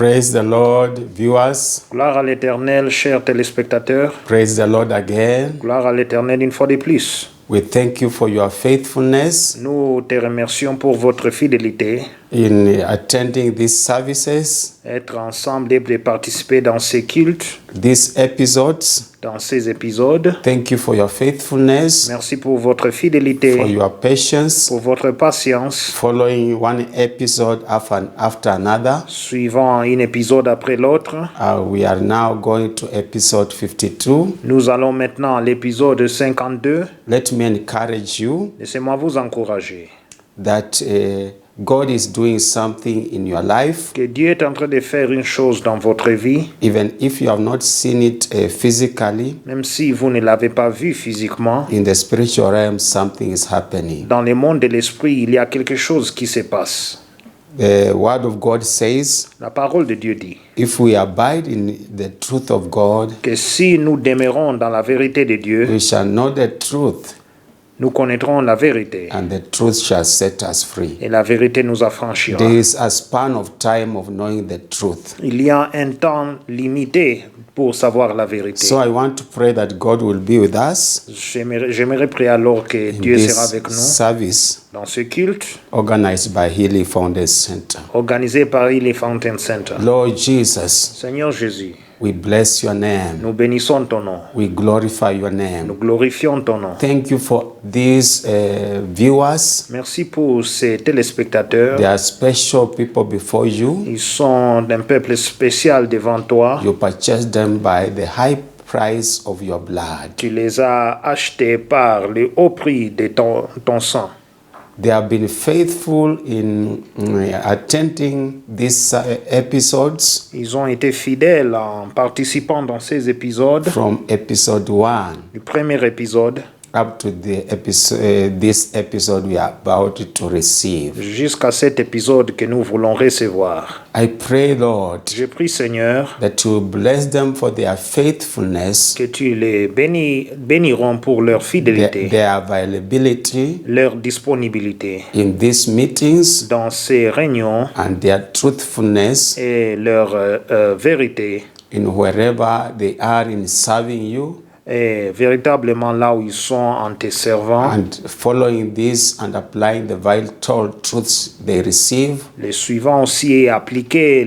Praise the Lord, viewers. Gloire à l'Éternel, chers téléspectateurs. Praise the Lord again. Gloire à l'Éternel une fois de plus. We thank you for your faithfulness Nous te remercions pour votre fidélité. in attending these services, Être ensemble et de participer dans ces cultes, these episodes. dans ces épisodes. Thank you for your faithfulness, Merci pour votre for fidélité, your patience, pour votre patience, following one episode after another. suivant un épisode après l'autre. We are now going to episode 52. Nous allons maintenant à l'épisode 52. Let me encourage you Laissez-moi vous encourager that God is doing something in your life, que Dieu est en train de faire une chose dans votre vie, even if you have not seen it physically. même si vous ne l'avez pas vu physiquement. In the spiritual realm, something is happening. Dans le monde de l'esprit, il y a quelque chose qui se passe. The Word of God says, La parole de Dieu dit if we abide in the truth of God, que si nous demeurons dans la vérité de Dieu, we shall know the truth, nous connaîtrons la vérité and the truth shall set us free. et la vérité nous affranchira. There is a span of time of knowing the truth. Il y a un temps limité pour savoir la vérité. So I want to pray that God will be with us J'aimerais prier alors que in Dieu this sera avec nous service dans ce culte organized by Healing Foundation Center. organisé par les Fountain Center. Lord Jesus, Seigneur Jésus, we bless your name. nous bénissons ton nom. We glorify your Nous name. glorifions ton nom. Thank you for these viewers. Merci pour ces téléspectateurs. They are special people before you. Ils sont d'un peuple spécial devant toi. You purchased them by the high price of your blood. Tu les as achetés par le haut prix de ton sang. They have been faithful in attending these episodes Ils ont été fidèles en participant dans ces épisodes. from episode 1 Du premier épisode up to this episode we are about to receive. jusqu'à cet épisode que nous voulons recevoir. I pray, Lord, Je prie, Seigneur, that you bless them for their faithfulness, que tu les bénirons pour leur fidélité, their availability leur disponibilité in these meetings, dans ces réunions and their truthfulness et leur vérité. in wherever they are in serving you, Et véritablement là où ils sont en te servant, and following this and applying the vital truths they receive. les suivants aussi et appliquer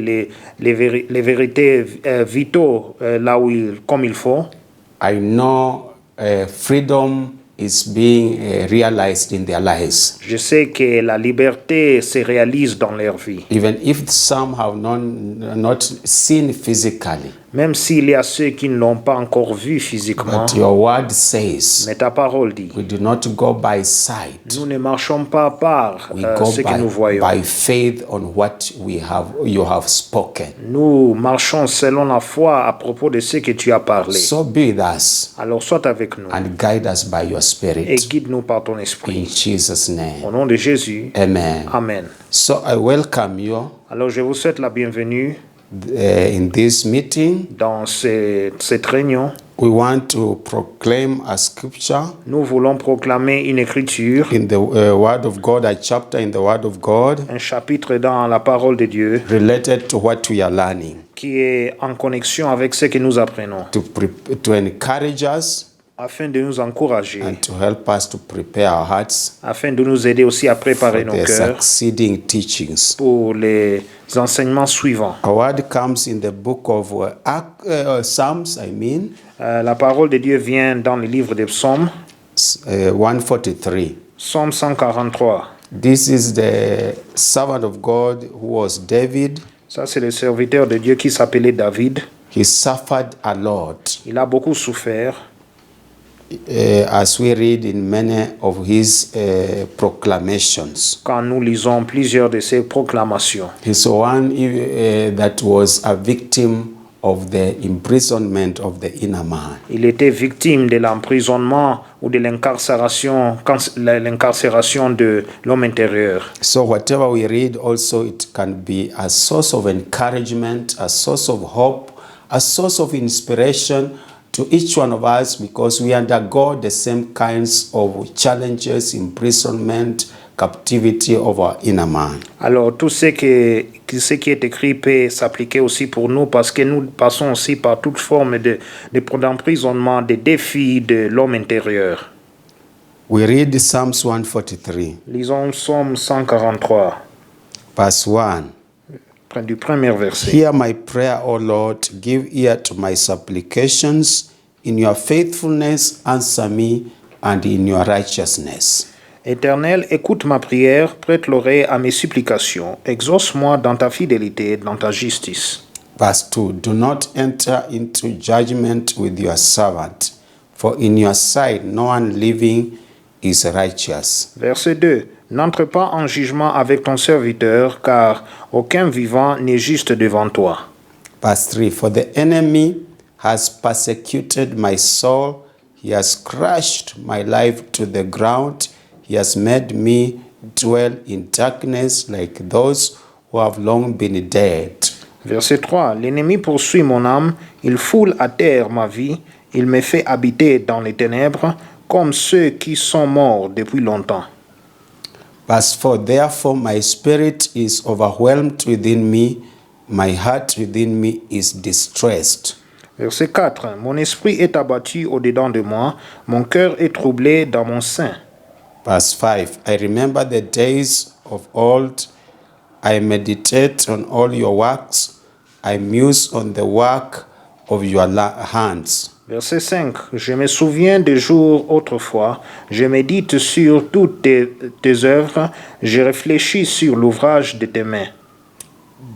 les vérités vitaux là où comme il faut. I know freedom is being realized in their lives. Je sais que la liberté se réalise dans leur vie. Even if some have not seen physically, Même s'il y a ceux qui ne l'ont pas encore vu physiquement, but your word says mais ta parole dit, we do not go by sight. nous ne marchons pas par We go ce que nous voyons. by faith on what you have spoken. Nous marchons selon la foi à propos de ce que tu as parlé. So be with us Alors sois avec nous and guide us by your et Spirit. guide-nous par ton In esprit. Jesus' Au name. nom de Jésus, Amen. Amen. So I welcome you Alors je vous souhaite la bienvenue in this meeting. dans cette réunion. We want to proclaim a scripture Nous voulons proclamer une écriture, in the Word of God, a chapter in the Word of God un chapitre dans la parole de Dieu related to what we are learning, qui est en connexion avec ce que nous apprenons, to encourage us afin de nous encourager, and to help us to prepare our hearts afin de nous aider aussi à préparer for nos the cœurs succeeding teachings. pour les enseignements suivants. Our word comes in the book of Psalms, La parole de Dieu vient dans le livre des psaumes, 143. psaume 143. This is the servant of God who was David. Ça, c'est le serviteur de Dieu qui s'appelait David. He suffered a lot, Il a beaucoup souffert, as we read in many of his proclamations. quand nous lisons plusieurs de ses proclamations. He's one that was a victim of the imprisonment of the inner man. Il était victime de l'emprisonnement ou de l'incarcération de l'homme intérieur. So whatever we read also, it can be a source of encouragement, a source of hope, a source of inspiration to each one of us, because we undergo the same kinds of challenges, imprisonment, captivity of our inner man. Alors, tout ce qui est écrit peut s'appliquer aussi pour nous parce que nous passons aussi par toute forme d'emprisonnement, de défis de l'homme intérieur. We read Psalms 143, Lisons Psaume 143, verse 1. du premier verset. Hear my prayer, O Lord, give ear to my supplications. In your faithfulness, answer me, and in your righteousness. Éternel, écoute ma prière, prête l'oreille à mes supplications. Exauce-moi dans ta fidélité, dans ta justice. Verse 2. Do not enter into judgment with your servant, for in your sight no one living is righteous. Verset 2. N'entre pas en jugement avec ton serviteur, car aucun vivant n'est juste devant toi. Verse 3. For the enemy has persecuted my soul. He has crushed my life to the ground. He has made me dwell in darkness like those who have long been dead. Verset 3. L'ennemi poursuit mon âme, il foule à terre ma vie, il me fait habiter dans les ténèbres, comme ceux qui sont morts depuis longtemps. Verse 4. Therefore my spirit is overwhelmed within me, my heart within me is distressed. Verset 4. Mon esprit est abattu au-dedans de moi, mon cœur est troublé dans mon sein. Verse 5. I remember the days of old. I meditate on all your works. I muse on the work of your hands. Verset 5. Je me souviens des jours autrefois, je médite sur toutes tes œuvres, je réfléchis sur l'ouvrage de tes mains.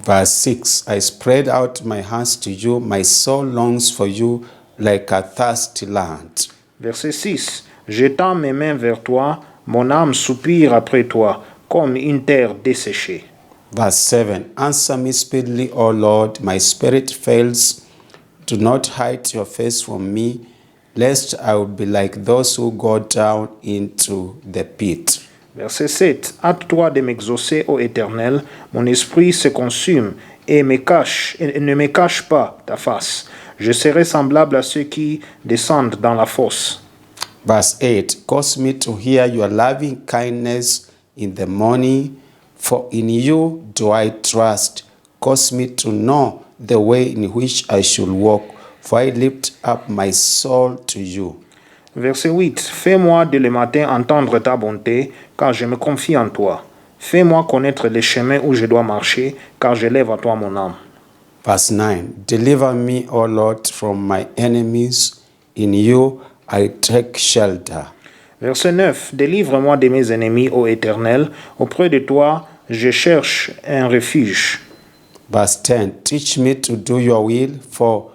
Verse 6. I spread out my hands to you. My soul longs for you like a thirsty land. Verset 6. J'étends mes mains vers toi, mon âme soupire après toi, comme une terre desséchée. Verse 7. Answer me speedily, O Lord. My spirit fails. Do not hide your face from me, lest I will be like those who go down into the pit. Verset 7. Hâte-toi de m'exaucer, ô Éternel, mon esprit se consume et ne me cache pas ta face. Je serai semblable à ceux qui descendent dans la fosse. Verse 8. Cause me to hear your loving kindness in the morning, for in you do I trust. Cause me to know the way in which I should walk, for I lift up my soul to you. Verset 8. Fais-moi dès le matin entendre ta bonté, car je me confie en toi. Fais-moi connaître les chemins où je dois marcher, car je lève à toi mon âme. Verse 9. Deliver me, O Lord, from my enemies. In you I take shelter. Verset 9. Délivre-moi de mes ennemis, ô Éternel. Auprès de toi, je cherche un refuge. Verse 10. Teach me to do your will, for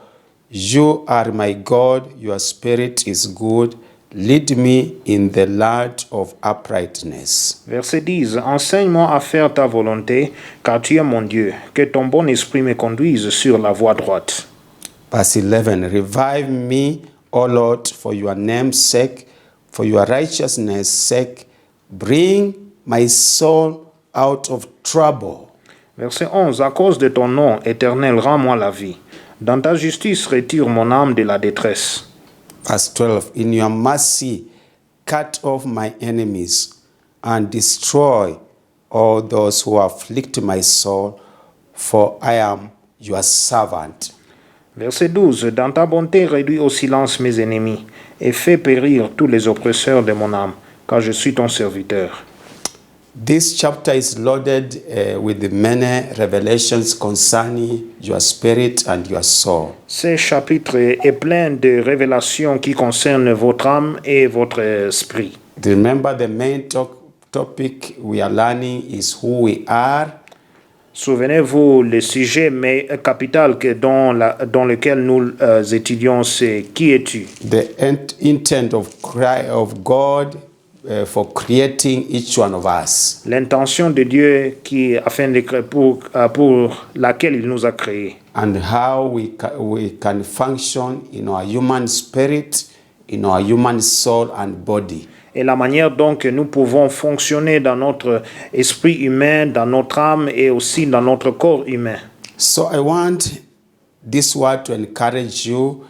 you are my God. Your spirit is good. Lead me in the light of uprightness. Verset 10. Enseigne-moi à faire ta volonté, car tu es mon Dieu. Que ton bon esprit me conduise sur la voie droite. Verse 11. Revive me, O Lord, for your name's sake, for your righteousness' sake. Bring my soul out of trouble. Verset 11. À cause de ton nom, Éternel, rends-moi la vie. Dans ta justice, retire mon âme de la détresse. Verse 12. In your mercy, cut off my enemies and destroy all those who afflict my soul, for I am your servant. Verset 12. Dans ta bonté, réduis au silence mes ennemis et fais périr tous les oppresseurs de mon âme, car je suis ton serviteur. This chapter is loaded with many revelations concerning your spirit and your soul. Ce chapitre est plein de révélations qui concernent votre âme et votre esprit. Remember, the main topic we are learning is who we are. Souvenez-vous, le sujet capital dans lequel nous étudions, c'est qui es-tu? The intent of God for creating each one of us. L'intention de Dieu pour laquelle il nous a créés. And how we can function in our human spirit, in our human soul and body. Et la manière dont nous pouvons fonctionner dans notre esprit humain, dans notre âme et aussi dans notre corps humain. So I want this word to encourage you,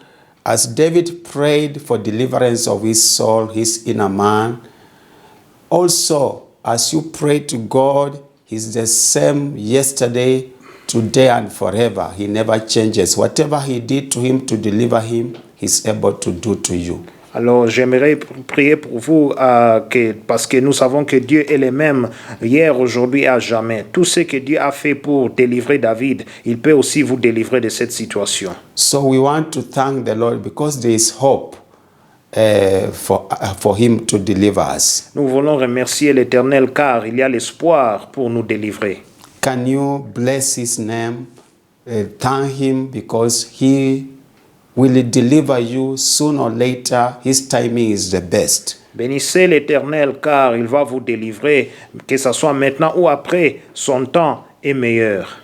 as David prayed for deliverance of his soul, his inner man. Also, as you pray to God, He's the same yesterday, today, and forever. He never changes. Whatever He did to him to deliver him, He's able to do to you. Alors, j'aimerais prier pour vous parce que nous savons que Dieu est le même hier, aujourd'hui et à jamais. Tout ce que Dieu a fait pour délivrer David, il peut aussi vous délivrer de cette situation. So we want to thank the Lord because there is hope for Him to deliver us. Nous voulons remercier l'Éternel car il y a l'espoir pour nous délivrer. Can you bless His name? Thank Him because He will deliver you sooner or later. His timing is the best. Bénissez l'Éternel car il va vous délivrer, que ce soit maintenant ou après, son temps est meilleur.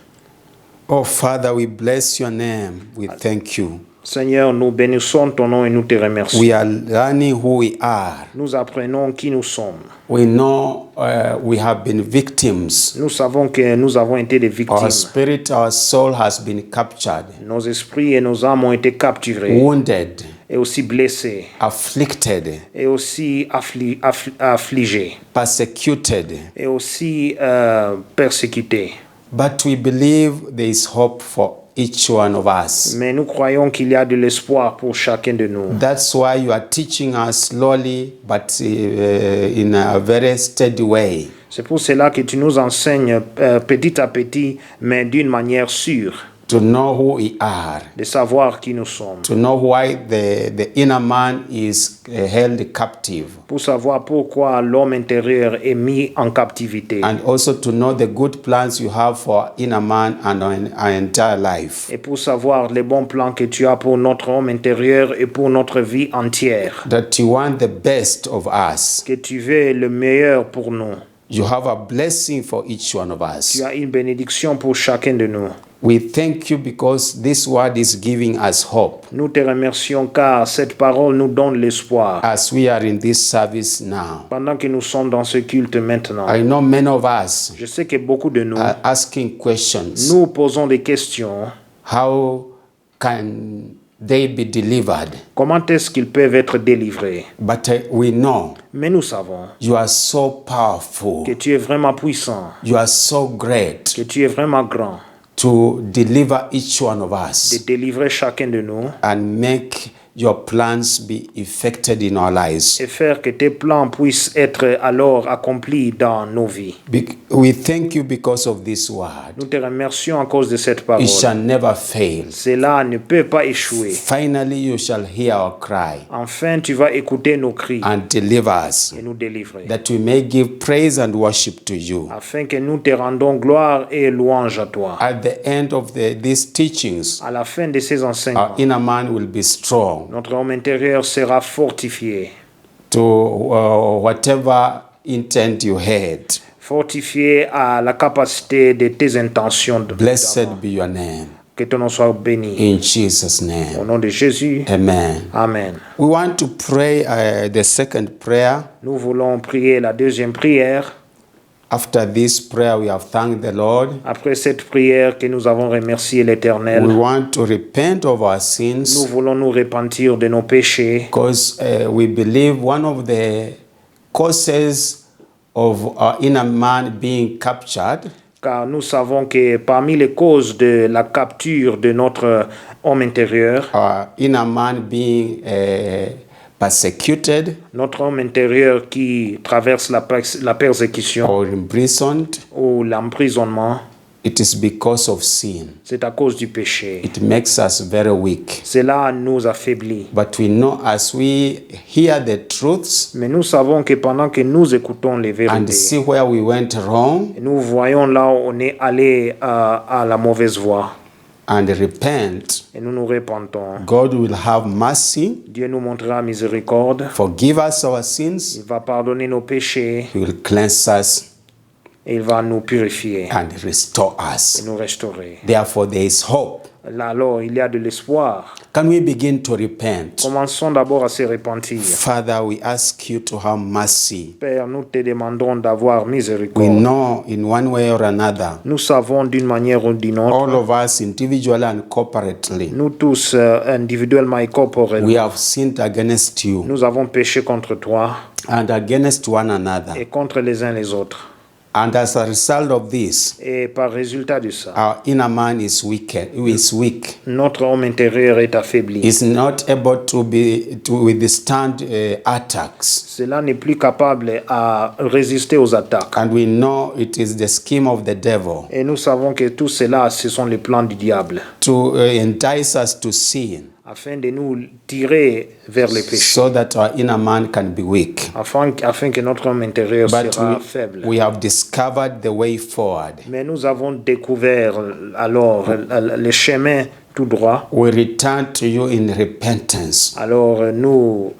Oh Father, we bless your name. We thank you. Seigneur, nous bénissons ton nom et nous te remercions. We are learning who we are. Nous apprenons qui nous sommes. We know we have been victims. Nous savons que nous avons été des victimes. Our spirit, our soul has been captured, Nos esprits et nos âmes ont été capturés wounded, et aussi blessés afflicted, et aussi affligés persecuted. et aussi persécutés. But we believe there is hope for each one of us. Mais nous croyons qu'il y a de l'espoir pour chacun de nous. That's why you are teaching us slowly, but in a very steady way. C'est pour cela que tu nous enseignes petit à petit, mais d'une manière sûre, To know who we are, de savoir qui nous sommes, to know why the inner man is held captive, pour savoir pourquoi l'homme intérieur est mis en captivité, and also to know the good plans you have for inner man and our entire life. et pour savoir les bons plans que tu as pour notre homme intérieur et pour notre vie entière, That you want the best of us. que tu veux le meilleur pour nous. You have a blessing for each one of us. Tu as une bénédiction pour chacun de nous. We thank you because this word is giving us hope Nous te remercions car cette parole nous donne l'espoir. as we are in this service now. Pendant que nous sommes dans ce culte maintenant, I know many of us je sais que beaucoup de nous, are asking questions. nous posons des questions. How can they be delivered? Comment est-ce qu'ils peuvent être délivrés? But we know Mais nous savons you are so powerful. que tu es vraiment puissant, You are so great que tu es vraiment grand, to deliver each one of de us délivrer chacun de nous and make your plans be effected in our lives. et faire que tes plans puissent être alors accomplis dans nos vies. We thank you because of this word. Nous te remercions à cause de cette parole. It shall never fail. Cela ne peut pas échouer. Finally, you shall hear our cry Enfin, tu vas écouter nos cris and deliver us, et nous délivrer, that we may give praise and worship to you. afin que nous te rendons gloire et louange à toi. At the end of these teachings, À la fin de ces our enseignements, inner man will be strong notre homme intérieur sera fortifié, to whatever intent you had. fortifié à la capacité de tes intentions. Blessed be your name. Que ton nom soit béni. In Jesus' Au name. nom de Jésus. Amen. Amen. We want to pray the second prayer. Nous voulons prier la deuxième prière. After this prayer, we have thanked the Lord. Après cette prière que nous avons remercié We l'Éternel, want to repent of our nous sins voulons nous repentir de nos péchés because we believe one of the causes of our inner man being captured car nous savons que parmi les causes de la capture de notre homme intérieur, our inner man being persecuted notre homme intérieur qui traverse la persécution or imprisoned, ou l'emprisonnement, it is because of sin. c'est à cause du péché. It makes us very weak. Cela nous affaiblit. But we know as we hear the truths Mais nous savons que pendant que nous écoutons les and vérités, see where we went wrong nous voyons là où on est allé à la mauvaise voie and repent, et nous nous repentons, God will have mercy, Dieu nous montrera miséricorde, forgive us our sins, il va pardonner nos péchés He will cleanse us et il va nous purifier and restore et us. nous restaurer. Therefore, there is hope. Là alors, il y a de l'espoir. Can we begin to repent? Commençons d'abord à se repentir. Father, we ask you to have mercy. Père, nous te demandons d'avoir We miséricorde. know in one way or another, Nous savons d'une manière ou d'une autre, all of us individually and corporately, nous tous individuellement et corporellement, we have sinned against you. nous avons péché contre toi. and against one another. et contre les uns les autres. And as a result of this, Et par résultat de ça, our inner man is weak. notre homme intérieur est affaibli. Is not able to withstand attacks. Cela n'est plus capable à résister aux attaques. And we know it is the scheme of the devil Et nous savons que tout cela, ce sont les plans du diable, to entice us to sin, afin de nous tirer vers les péchés, so that our inner man can be weak. afin que notre homme intérieur But sera faible. we have discovered the way forward. Mais nous avons découvert alors le chemin tout droit. We return to you in repentance, Alors nous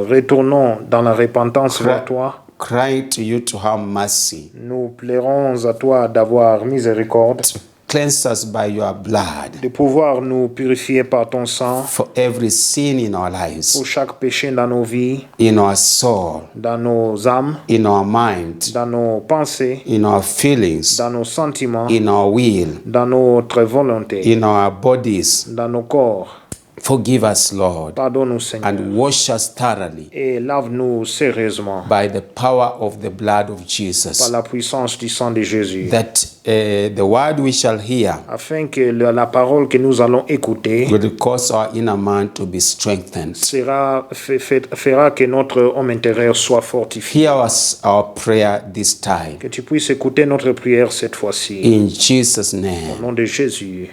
retournons dans la repentance vers toi. cry to you to have mercy. Nous plairons à toi d'avoir miséricorde, Cleanse us by your blood de pouvoir nous purifier par ton sang for every sin in our pour lives, chaque péché dans nos vies, in our soul, dans nos âmes, in our mind, dans nos pensées, in our feelings, dans nos sentiments, in our will, dans notre volonté, in our bodies. dans nos corps. Forgive us, Lord, Pardonne-nous, Seigneur, and wash us thoroughly et lave-nous sérieusement by the power of the blood of par Jesus, la puissance du sang de Jésus, that the word we shall hear afin que la parole que nous allons écouter will cause our inner man to be strengthened. fera que notre homme intérieur soit fortifié. Hear us our prayer this time. Que tu puisses écouter notre prière cette fois-ci. In Jesus' Au name. nom de Jésus.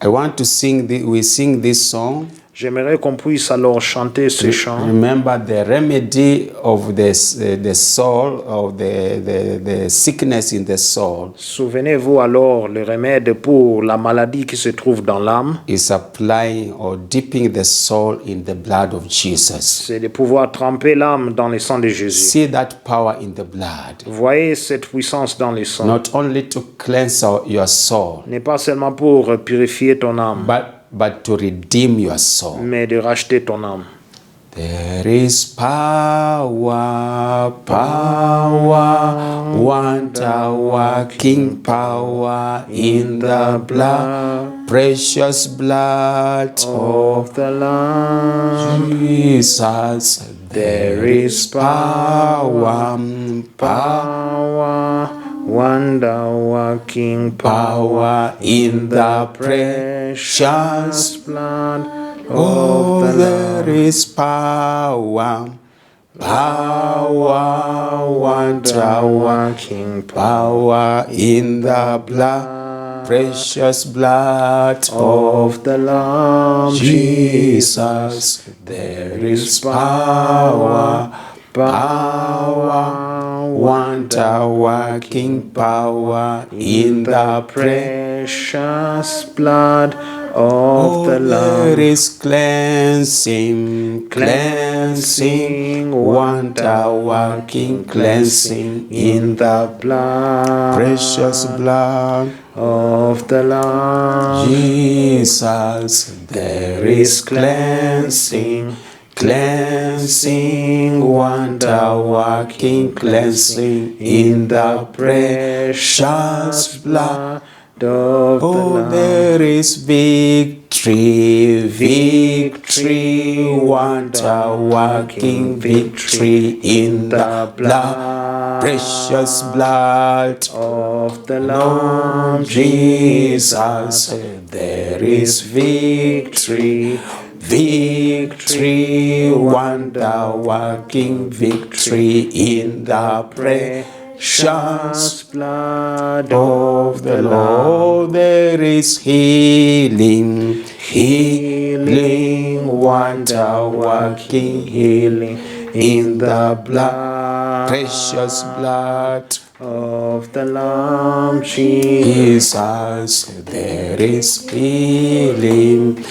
I want to we sing this song. J'aimerais qu'on puisse alors chanter ce chant. Remember the remedy of the soul, of the sickness in the soul, Souvenez-vous alors le remède pour la maladie qui se trouve dans l'âme. is applying or dipping the soul in the blood of Jesus. C'est de pouvoir tremper l'âme dans le sang de Jésus. See that power in the blood. Voyez cette puissance dans le sang. Not only to cleanse your soul, N'est pas seulement pour purifier ton âme, but to redeem your soul. mais de racheter ton âme. There is power, wonder-working power in the blood, precious blood Of the Lamb, Jesus. There is power, wonder-working power in the precious blood Oh, of the there Lamb. is power, Wonder-working power in the blood, precious blood of the Lamb, Jesus. There is power, wonder-working power in the precious blood of the there Lamb. is cleansing, wonder-working cleansing in the blood precious blood of the Lamb. Jesus. There is cleansing, wonder-working cleansing in the precious blood. of the Oh, Lamb. there is victory, wonder-working victory in the blood, precious blood of the Lamb, Jesus. There is victory, wonder-working victory in the precious blood of the Lord. There is healing, wonder-working healing in the blood, precious blood of the Lamb, Jesus. There is healing,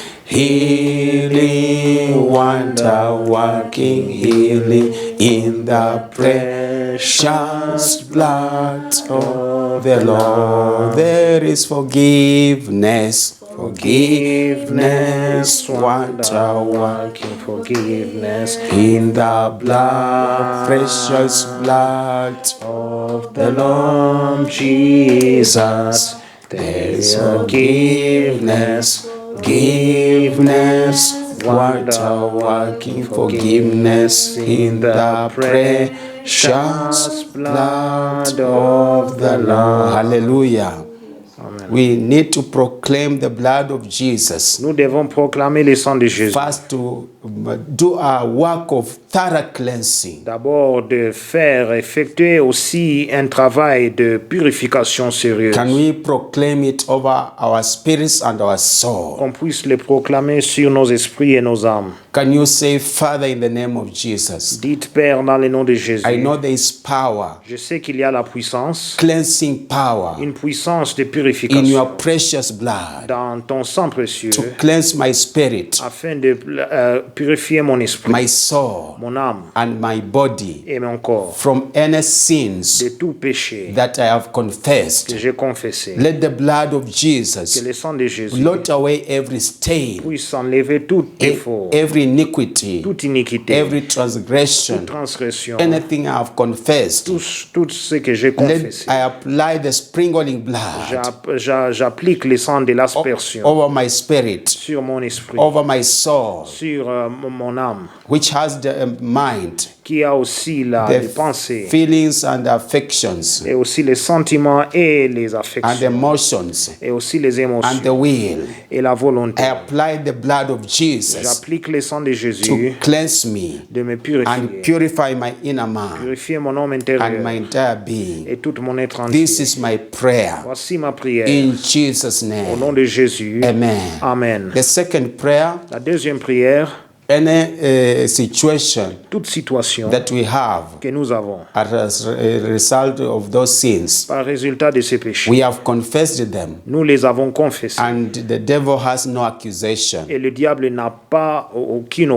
wonder-working healing in the precious blood of the Lord. There is forgiveness, wonder-working forgiveness in the blood, precious blood of the Lamb, Jesus. There is forgiveness, wonder working forgiveness in the precious blood of the Lord. Hallelujah. We need to proclaim the blood of Jesus. Nous devons proclamer le sang de Jésus. First, to do a work of thorough cleansing. D'abord, de faire effectuer aussi un travail de purification sérieuse. Can we proclaim it over our spirits and our soul? Qu'on puisse le proclamer sur nos esprits et nos âmes. Can you say, Father, in the name of Jesus? Dites, Père, dans le nom de Jésus. I know there is power, Je sais qu'il y a la puissance, cleansing power une puissance de in purification your precious blood dans ton sang précieux, to cleanse my spirit, afin de purifier mon esprit, my soul, mon âme and my body et mon corps from any sins de tout péché that I have confessed. que j'ai confessé. Let the blood of Que Jesus le sang de Jésus blot away every stain, puisse enlever tout défaut, every iniquity, toute iniquité, every transgression, transgression, anything I have confessed. tout ce que j'ai Let confessé. I apply the sprinkling blood J'applique le sang de l'aspersion over my spirit, sur mon esprit, over my soul, sur mon âme, which has the mind, qui a aussi les pensées, feelings and affections, et aussi les sentiments et les and affections, emotions, et aussi les and émotions, the will. et la volonté. I apply the blood of Jesus J'applique le sang de to Jésus cleanse me de me and purifier, purify my inner man purifier mon homme and intérieur my entire being. et tout mon être entier. This is my prayer Voici ma prière in Jesus' au name. nom de Jésus. Amen. Amen. The second prayer, La deuxième prière, any situation toute situation that we have que nous avons as a result of those sins, par résultat de ces péchés, we have confessed them, nous les avons confessés. and the devil has no accusation. Et le diable n'a pas aucune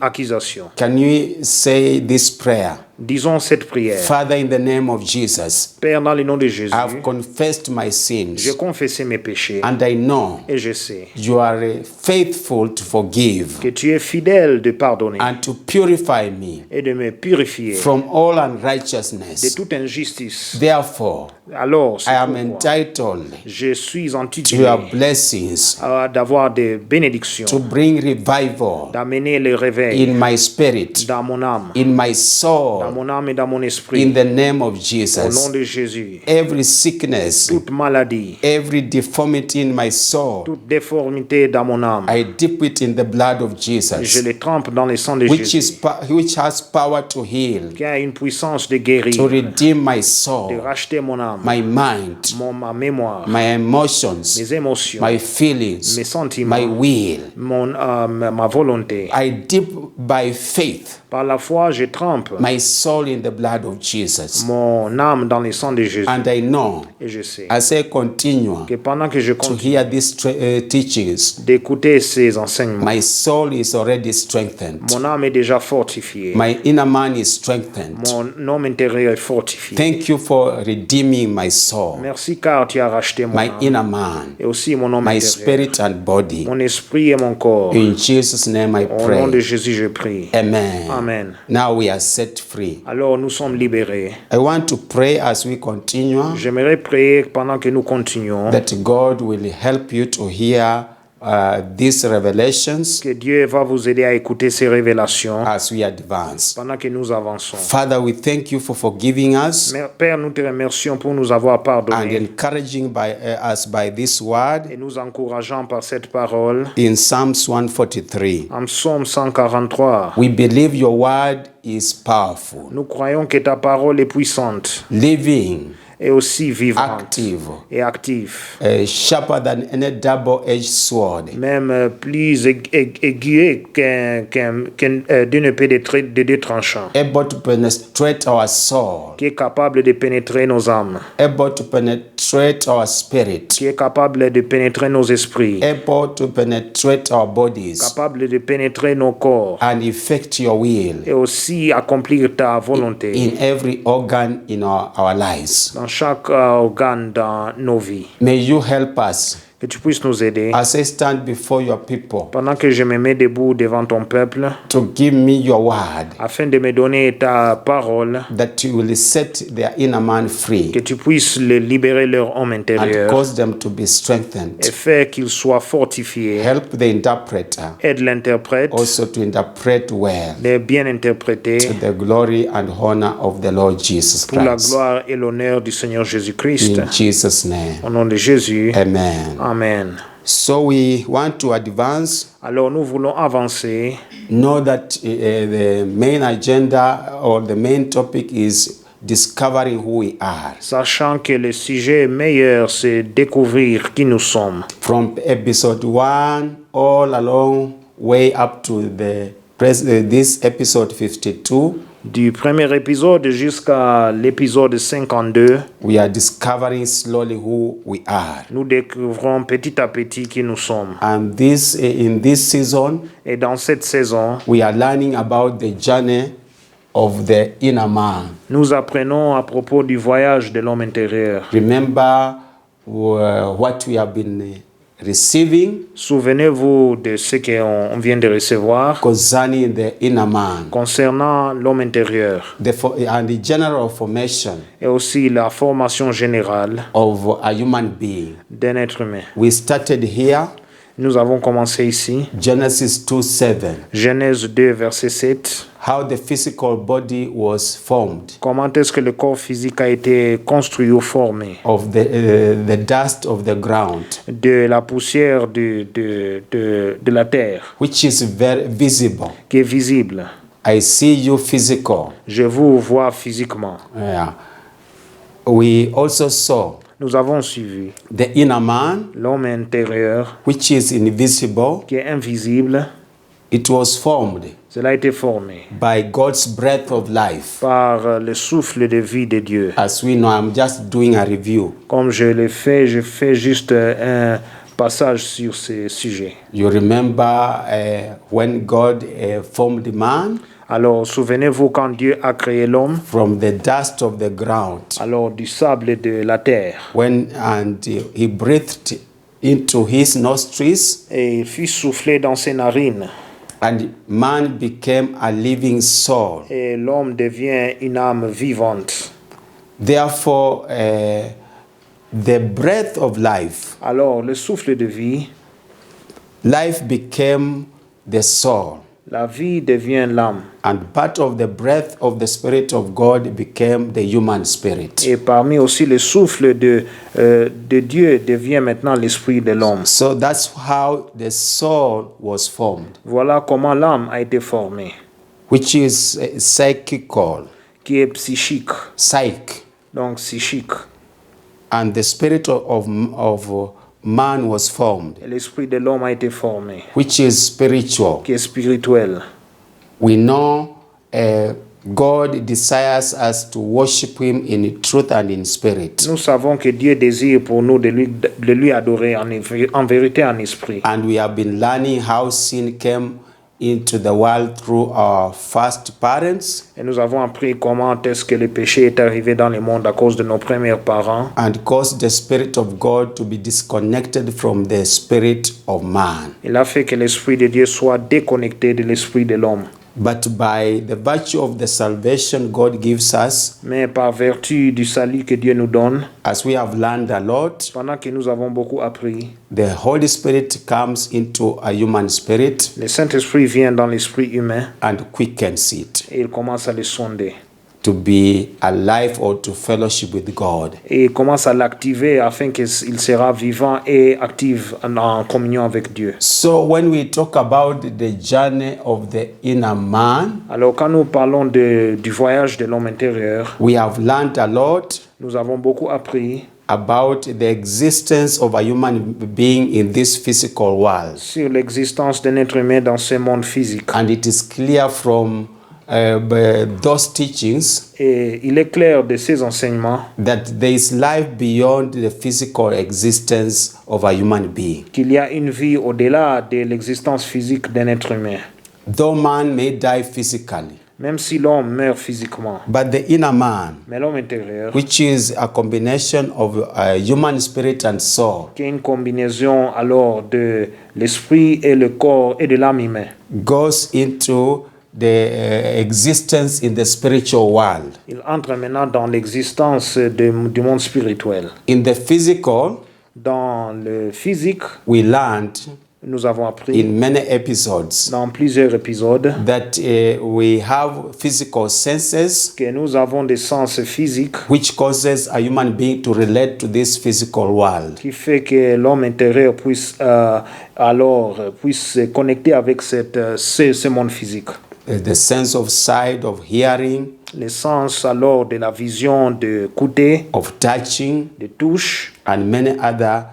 accusation. Can you say this prayer? Disons cette prière. Father, in the name of Jesus, Père, dans le nom de Jésus, I've confessed my sins, j'ai confessé mes péchés and I know et je sais you are faithful to forgive que tu es fidèle de pardonner and to purify me et de me purifier from all de unrighteousness. toute injustice. Therefore, Alors, c'est I am pourquoi entitled je suis to intitulé your blessings d'avoir des bénédictions, to bring revival d'amener le réveil in my spirit, dans mon âme, in my dans soul, mon âme et dans mon esprit, in the name of au nom Jesus. de Jésus. Every sickness, Toute maladie, every deformity in my soul, toute déformité dans mon âme, I dip it in the blood of je Jesus, les trempe dans le sang de which Jésus, which has power to heal, qui a une puissance de to guérir, redeem my de soul, racheter mon âme, my mind, ma mémoire, my emotions, mes émotions, my feelings, mes sentiments, my will. ma volonté. I dip by faith Par la foi, je trempe my soul in the blood of Jesus. mon âme dans le sang de Jésus. And I know, Et je sais as I continue que pendant que je to continue hear these teachings, d'écouter ces enseignements, my soul is already strengthened. mon âme est déjà fortifiée. My inner man is strengthened. Mon homme intérieur est fortifié. Thank you for redeeming my soul, Merci car tu as racheté mon my âme inner man, et aussi mon homme my intérieur, spirit and body. mon esprit et mon corps. In Jesus' name I Au nom de pray. Jésus, je prie. Amen. Amen. Now we are set free. Alors nous sommes libérés. I want to pray as we continue J'aimerais prier pendant que nous continuons that God will help you to hear these revelations que Dieu va vous aider à écouter ces révélations as we advance. pendant que nous avançons. Father, we thank you for forgiving us Père, nous te remercions pour nous avoir and pardonné encouraging us by this word et nous encourageant par cette parole. in Psalms 143. En Psaume 143, We believe your word is powerful, nous croyons que ta parole est puissante living, et aussi vivante active, et active, sharper than any double-edged sword, même plus aiguë d'une épée de deux tranchants, able to penetrate our soul, qui est capable de pénétrer nos âmes, able to penetrate our spirit, qui est capable de pénétrer nos esprits, able to penetrate our bodies capable de pénétrer nos corps and effect your will et aussi accomplir ta volonté in every organ in our lives. dans chaque organe dans nos vies. May you help us Que tu puisses nous aider as I stand before your people pendant que je me mets debout devant ton peuple, to give me your word, afin de me donner ta parole, that you will set their inner man free que tu puisses les libérer leur homme and intérieur cause them to be strengthened. et faire qu'ils soient fortifiés. Help the interpreter Aide l'interprète also to interpret well de bien interpréter to the glory and honor of the Lord Jesus pour la Christ. gloire et l'honneur du Seigneur Jésus-Christ. In Jesus' name. Au nom de Jésus. Amen. Amen. So we want to advance. Alors nous voulons avancer. Know that the main agenda or the main topic is discovering who we are. Sachant que le sujet meilleur, c'est découvrir qui nous sommes. From episode 1 all along way up to this episode 52, Du premier épisode jusqu'à l'épisode 52, we are discovering slowly who we are. nous découvrons petit à petit qui nous sommes. And in this season, Et dans cette saison, we are learning about the journey of the inner man. nous apprenons à propos du voyage de l'homme intérieur. Remember what we have been receiving Souvenez-vous de ce qu'on vient de recevoir concerning the inner man concernant l'homme intérieur and the general formation et aussi la formation générale of a human being. d'un être humain. We started here, Nous avons commencé ici, Genesis 2:7, Genèse 2, verset 7. how the physical body was formed Comment est-ce que le corps physique a été construit ou formé of the dust of the ground, de la poussière de la terre, which is very visible. qui est visible. I see you physical. Je vous vois physiquement. Yeah. We also saw Nous avons suivi the inner man, l'homme intérieur, which is invisible. qui est invisible. It was formed Cela a été formé by God's breath of life. par le souffle de vie de Dieu. As we know, I'm just doing a review. Comme je fais juste un passage sur ce sujet. You remember when God formed man Alors, souvenez-vous quand Dieu a créé l'homme, from the dust of the ground, alors du sable de la terre, and he breathed into his nostrils, et il fut soufflé dans ses narines, and man became a living soul. et l'homme devient une âme vivante. Therefore, the breath of life, Alors, le souffle de vie, life became the soul. la vie devient l'âme. And part of the breath of the Spirit of God became the human spirit. Et parmi aussi le souffle de Dieu devient maintenant l'esprit de l'homme. So that's how the soul was formed, Voilà comment l'âme a été formée, which is psychical, qui est psychique, donc psychique. and the spirit of man was formed, Et l'esprit de l'homme a été formé, which is spiritual. qui est spirituel. We know God desires us to worship Him in truth and in spirit. Nous savons que Dieu désire pour nous de lui adorer en vérité, en esprit. And we have been learning how sin came into the world through our first parents Et nous avons appris comment est-ce que le péché est arrivé dans le monde à cause de nos premiers parents. and caused the Spirit of God to be disconnected from the spirit of man. Il a fait que l'esprit de Dieu soit déconnecté de l'esprit de l'homme. But by the virtue of the salvation God gives us, Mais par vertu du salut que Dieu nous donne, as we have learned a lot, pendant que nous avons beaucoup appris, the Holy Spirit comes into a human spirit le Saint-Esprit vient dans l'esprit humain and quickens it et il commence à le sonder. to be alive or to fellowship with God. Et il commence à l'activer afin qu'il sera vivant et actif en communion avec Dieu. So when we talk about the journey of the inner man, Alors quand nous parlons du voyage de l'homme intérieur, we have learned a lot nous avons beaucoup appris about the existence of a human being in this physical world. sur l'existence d'un être humain dans ce monde physique. And it is clear from those teachings Et il est clair de ces enseignements that there is life beyond the physical existence of a human being. qu'il y a une vie au-delà de l'existence physique d'un être humain. Though man may die physically, Même si l'homme meurt physiquement, but the inner man, mais l'homme intérieur, which is a combination of human spirit and soul, qui est une combinaison alors de l'esprit et le corps et de l'âme humaine, goes into the existence in the spiritual world. il entre maintenant dans l'existence du monde spirituel. In the physical, Dans le physique, we learned nous avons appris in many episodes dans plusieurs épisodes that we have physical senses que nous avons des sens physiques which causes a human being to relate to this physical world. qui fait que l'homme intérieur puisse puisse se connecter avec ce monde physique. The sense of sight, of hearing, Les sens alors de la vision, de écouter, of touching, de touche and many other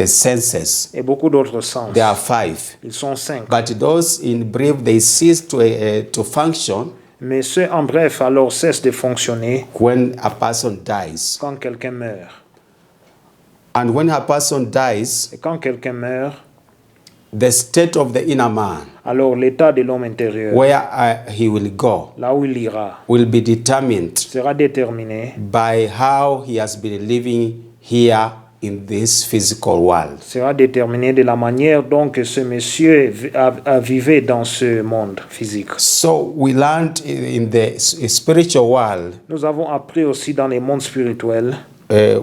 senses. et beaucoup d'autres sens. There are 5. Ils sont 5. But those in brief, they cease to function Mais ceux en bref alors cessent de fonctionner when a person dies. quand quelqu'un meurt. And when a person dies, Et quand quelqu'un meurt, the state of the inner man, alors l'état de l'homme intérieur, where he will go, là où il ira, will be determined sera déterminé, by how he has been living here in this physical world. sera déterminé de la manière dont que ce monsieur a vivé dans ce monde physique. So we learned in the spiritual world, Nous avons appris aussi dans les mondes spirituels,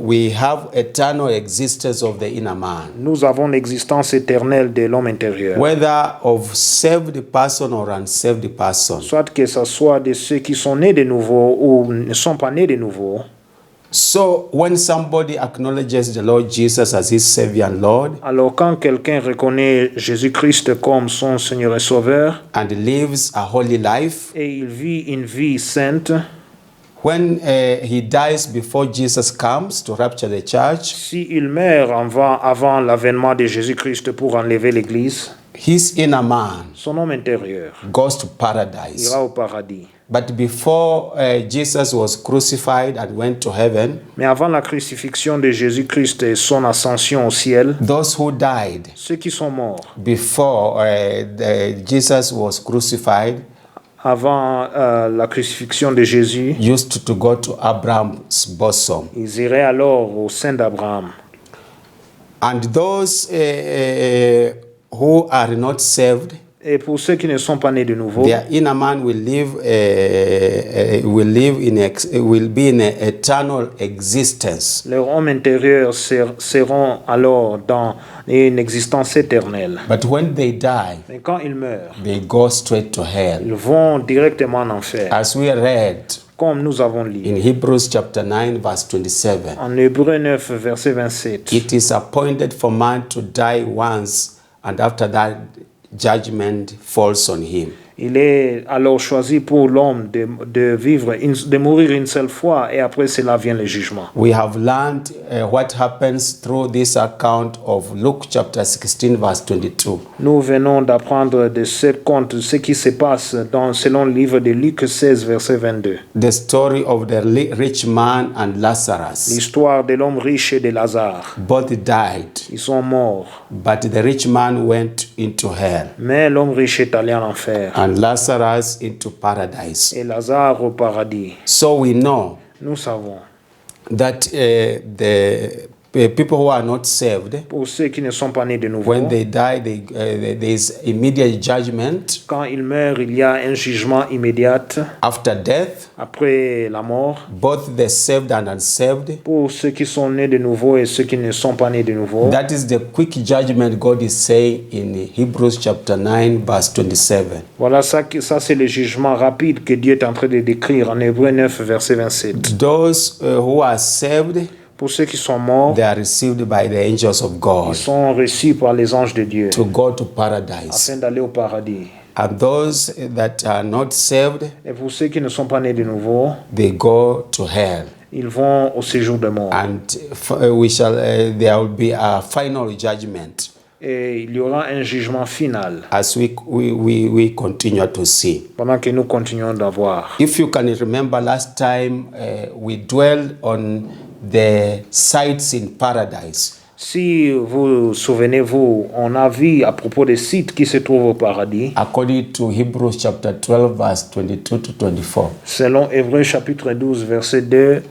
we have eternal existence of the inner man. nous avons l'existence éternelle de l'homme intérieur. Whether of saved person or unsaved person. Soit que ce soit de ceux qui sont nés de nouveau ou ne sont pas nés de nouveau. So when somebody acknowledges the Lord Jesus as his Savior and Lord Alors quand quelqu'un reconnaît Jésus-Christ comme son Seigneur et Sauveur and lives a holy life, et il vit une vie sainte, when he dies before Jesus comes to rapture the church, s'il meurt avant l'avènement de Jésus-Christ pour enlever l'Église, his inner man son homme intérieur goes to paradise. ira au paradis. But before Jesus was crucified and went to heaven, Mais avant la crucifixion de Jésus-Christ et son ascension au ciel, those who died ceux qui sont morts before Jesus was crucified avant la crucifixion de Jésus, used to go to Abraham's bosom. ils iraient alors au sein d'Abraham. And those who are not saved, Et pour ceux qui ne sont pas nés de nouveau, their inner man will be in an eternal existence. leurs hommes intérieurs seront alors dans une existence éternelle. But when they die, Mais quand ils meurent, they go straight to hell. ils vont directement en enfer. As we read Comme nous avons lu in Hebrews chapter 9 verse 27, en Hébreux 9, verset 27, it is appointed for man to die once, and after that judgment falls on him. il est alors choisi pour l'homme de mourir une seule fois et après cela vient le jugement. We have learned what happens through this account of Luke chapter 16 verse 22. Nous venons d'apprendre de ce conte ce qui se passe selon le livre de Luc 16, verset 22. The story of the rich man and Lazarus. L'histoire de l'homme riche et de Lazare. Both died, Ils sont morts, but the rich man went into hell, mais l'homme riche est allé en enfer and Lazarus into paradise. et Lazare au paradis. So we know Nous savons, that the people who are not saved, pour ceux qui ne sont pas nés de nouveau, when they die, there is immediate judgment. quand ils meurent, il y a un jugement immédiat After death, après la mort. both the saved and unsaved. Pour ceux qui sont nés de nouveau et ceux qui ne sont pas nés de nouveau, That is the quick judgment God is saying in Hebrews chapter 9 verse 27. voilà ça c'est le jugement rapide que Dieu est en train de décrire en Hébreux 9, verset 27. Those who are saved, Pour ceux qui sont morts, they are received by the angels of ils God sont reçus par les anges de Dieu to go to paradise. afin d'aller au paradis. And those that are not saved, Et pour ceux qui ne sont pas nés de nouveau, they go to hell. ils vont au séjour de mort. And there will be a final judgment Et il y aura un jugement final as we continue to see. pendant que nous continuons d'avoir. If you can remember last time, we dwelled on the sights in paradise. Si vous souvenez-vous, on a vu à propos des sites qui se trouvent au paradis, according to Hebrews chapter 12, verse 22 to 24, selon Hébreux chapitre 12, verset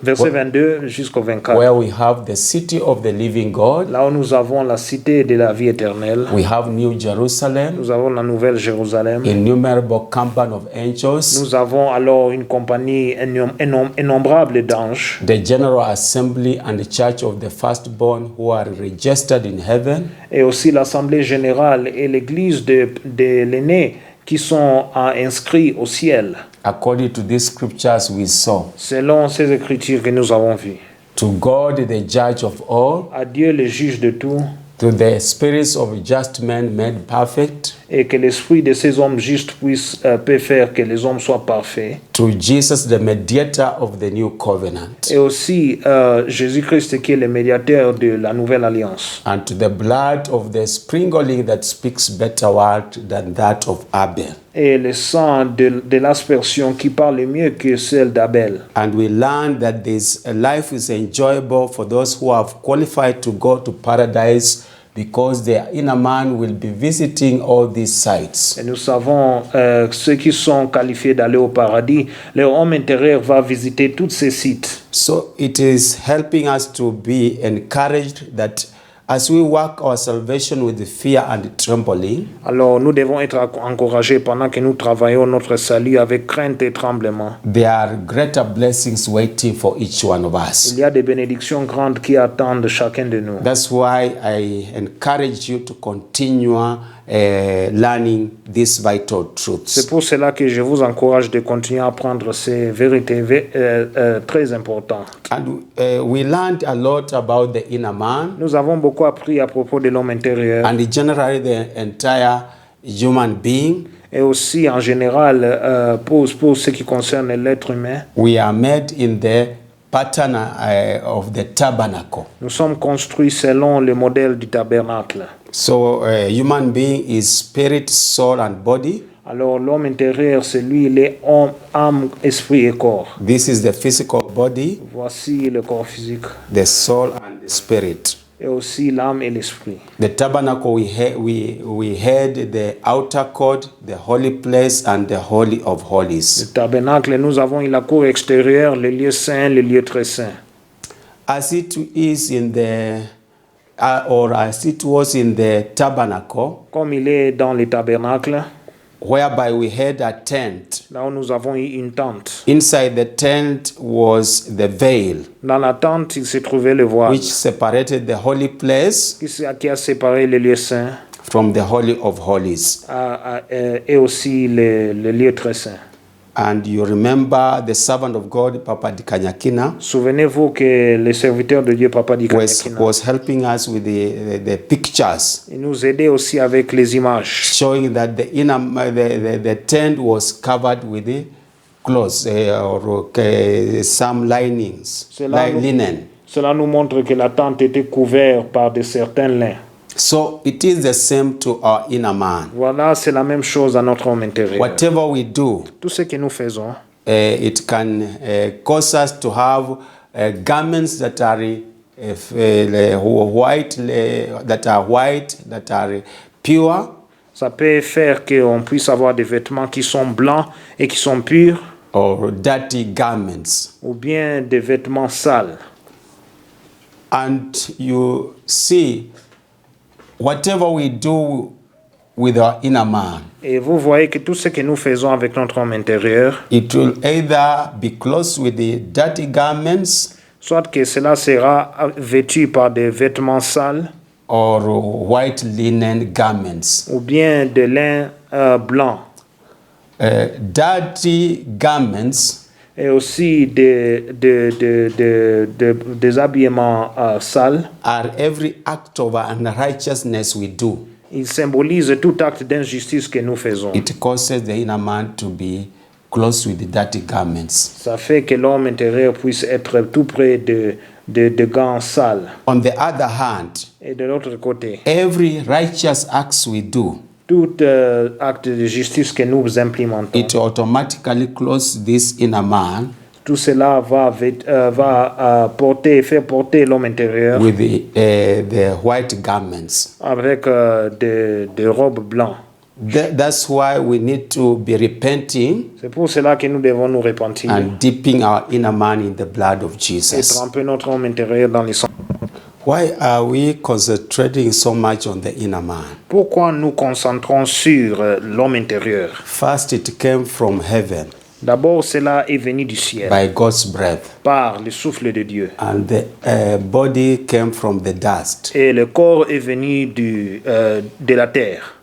22 jusqu'au 24. where we have the city of the living God, Là où nous avons la cité de la vie éternelle, we have New Jerusalem, nous avons la nouvelle Jérusalem, innumerable company of angels, nous avons alors une compagnie innombrable d'anges, the general assembly and the church of the firstborn who are registered in heaven, et aussi l'Assemblée générale et l'Église de l'aîné qui sont inscrits au ciel, according to these scriptures we saw. selon ces écritures que nous avons vues. To God, the judge of all, À Dieu, le juge de tout, to the spirits of just men made perfect, et que l'esprit de ces hommes justes peut faire que les hommes soient parfaits. to Jesus, the mediator of the new covenant, Et aussi Jésus-Christ qui est le médiateur de la nouvelle alliance. and to the blood of the sprinkling that speaks better word than that of Abel. Et le sang de l'aspersion qui parle mieux que celle d'Abel. And we learn that this life is enjoyable for those who have qualified to go to paradise, because their inner man will be visiting all these sites. Et nous savons ceux qui sont qualifiés d'aller au paradis, leur homme intérieur va visiter tous ces sites. So it is helping us to be encouraged that as we work our salvation with fear and trembling, Alors nous devons être encouragés pendant que nous travaillons notre salut avec crainte et tremblement. there are greater blessings waiting for each one of us. Il y a des bénédictions grandes qui attendent chacun de nous. That's why I encourage you to continue learning these vital C'est truths. pour cela que je vous encourage de continuer à apprendre ces vérités très importantes. And we learned a lot about the inner man Nous avons beaucoup appris à propos de l'homme intérieur and generally the entire human being. et aussi en général pour ce qui concerne l'être humain. We are made in the pattern of the tabernacle. Nous sommes construits selon le modèle du tabernacle. So human being is spirit, soul and body. Alors l'homme intérieur, c'est lui, il est âme, esprit et corps. This is the physical body, Voici le corps physique the soul and the spirit. et aussi l'âme et l'esprit. The tabernacle, we had the outer court, the holy place and the holy of Le holies. tabernacle, nous avons la cour extérieure, le lieu saint, le lieu très saint. As it is in the or as it was in the tabernacle, Comme il est dans le tabernacle, whereby we had a tent. là où nous avons eu une tente. Inside the tent was the veil, Dans la tente, il se trouvait le voile which separated the holy place qui a séparé le lieu saint from the holy of holies. et aussi le lieu très saint. And you remember the servant of God, Papa Dikanyakina, Souvenez-vous que le serviteur de Dieu, Papa Dikanyakina, was helping us with the pictures, il nous aidait aussi avec les images, showing that the inner the tent was covered with the clothes or some linings, linen. Cela nous montre que la tente était couverte par de certains lins. So it is the same to our inner man. Voilà, c'est la même chose à notre homme intérieur. Whatever we do, Tout ce que nous faisons, it can cause us to have garments that are white, that are pure, ça peut faire qu'on puisse avoir des vêtements qui sont blancs et qui sont purs, or dirty garments. ou bien des vêtements sales. And you see, whatever we do with our inner man, Et vous voyez que tout ce que nous faisons avec notre homme intérieur, it will either be clothed with the dirty garments soit que cela sera vêtu par des vêtements sales, or white linen garments. ou bien de lin blanc, Dirty garments et aussi des habillements sales. are every act of unrighteousness we do. Il symbolise tout acte d'injustice que nous faisons. It causes the inner man to be clothed with the dirty garments. Ça fait que l'homme intérieur puisse être tout près de gants sales. On the other hand, Et de l'autre côté, every righteous act we do, tout acte de justice que nous implémentons, it automatically clothes this inner man Tout cela va faire porter l'homme intérieur with the white garments. avec des robes blanches. That's why we need to be repenting C'est pour cela que nous devons nous repentir and dipping our inner man in the blood of et Jesus. tremper notre homme intérieur dans le sang. Why are we concentrating so much on the inner man? Pourquoi nous concentrons sur l'homme intérieur? First, it came from heaven D'abord, cela est venu du ciel by God's breath, par le souffle de Dieu. and the body came from the dust. Et le corps est venu de la terre.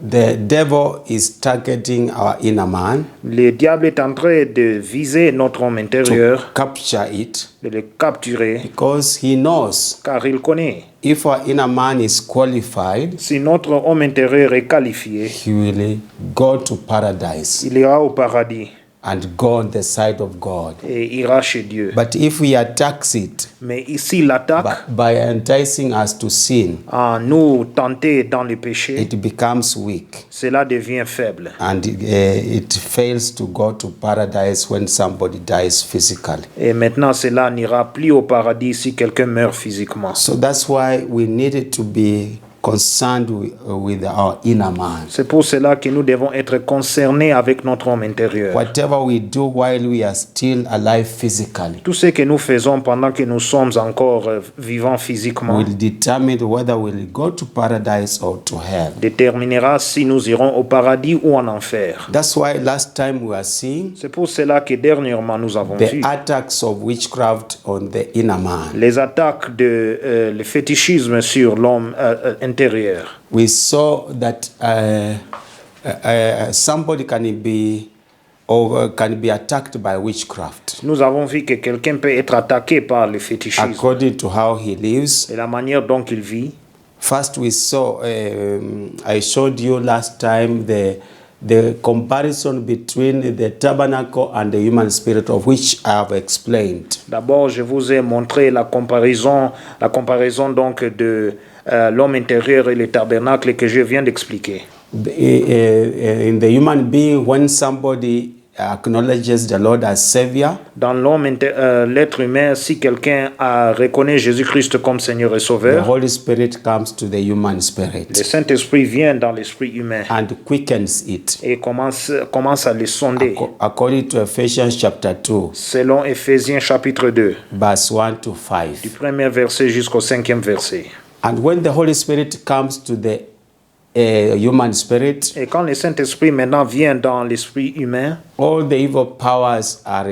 The devil is targeting our inner man Le diable est en train de viser notre homme to intérieur, capture it de le capturer, because he knows car il connaît. if our inner man is qualified, Si notre homme intérieur est qualifié, he will go to paradise il ira au paradis and go on the side of God. et ira chez Dieu. But if he attacks it Mais ici, l'attaque by enticing us to sin, en nous tenter dans le péché, it becomes weak cela devient faible. and it fails to go to paradise when somebody dies physically. Et maintenant, cela n'ira plus au paradis si quelqu'un meurt physiquement. So that's why we needed to be concerned with our inner man. C'est pour cela que nous devons être concernés avec notre homme intérieur. Whatever we do while we are still alive physically Tout ce que nous faisons pendant que nous sommes encore vivants physiquement will determine whether we'll go to paradise or to hell. déterminera si nous irons au paradis ou en enfer. That's why last time we are seeing C'est pour cela que dernièrement nous avons vu the attacks of witchcraft on the inner man. les attaques de le fétichisme sur l'homme intérieur. We saw that somebody can be attacked by witchcraft Nous avons vu que quelqu'un peut être attaqué par le fétichisme according to how he lives. et la manière dont il vit. First, we saw, I showed you last time the comparison between the tabernacle and the human spirit, of which I have explained. D'abord, je vous ai montré la comparaison donc de l'homme intérieur et le tabernacle que je viens d'expliquer. In the human being, when somebody acknowledges the Lord as Savior, Dans l'être humain, si quelqu'un reconnaît Jésus-Christ comme Seigneur et the Sauveur, Holy Spirit comes to the human le spirit Saint-Esprit vient dans l'esprit humain and quickens it. et commence à le sonder. According to Ephesians chapter 2, Selon Éphésiens chapitre 2, verse 1 to du 5. premier verset jusqu'au cinquième verset. And when the Holy Spirit comes to the human spirit, Et quand le Saint-Esprit maintenant vient dans l'esprit humain, all the evil powers are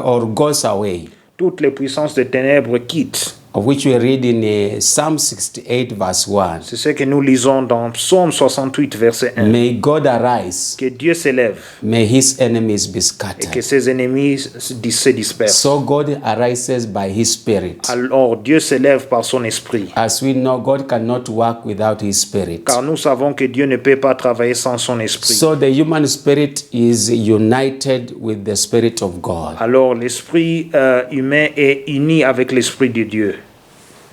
or goes away, toutes les puissances des ténèbres quittent. of which we read in Psalm 68 verse 1. C'est ce que nous lisons dans Psaume 68, verset 1. May God arise, Que Dieu s'élève may his enemies be et que scattered. ses ennemis se dispersent. So God arises by his spirit. Alors Dieu s'élève par son esprit. As we know, God cannot work without his spirit. Car nous savons que Dieu ne peut pas travailler sans son esprit. So the human spirit is united with the spirit of God. Alors l'esprit humain est uni avec l'esprit de Dieu.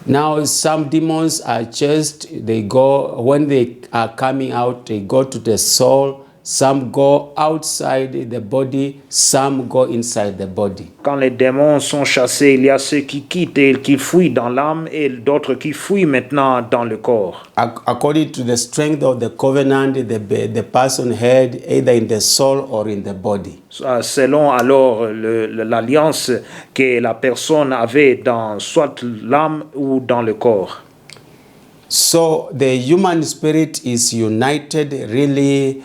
Now, some demons are chased. They go, when they are coming out, they go to the soul. Some go outside the body, some go inside the body. Quand les démons sont chassés, il y a ceux qui quittent et qui fuient dans l'âme et d'autres qui fuient maintenant dans le corps. According to the strength of the covenant, the person had either in the soul or in the body. Selon alors l'alliance que la personne avait dans soit l'âme ou dans le corps. So the human spirit is united, really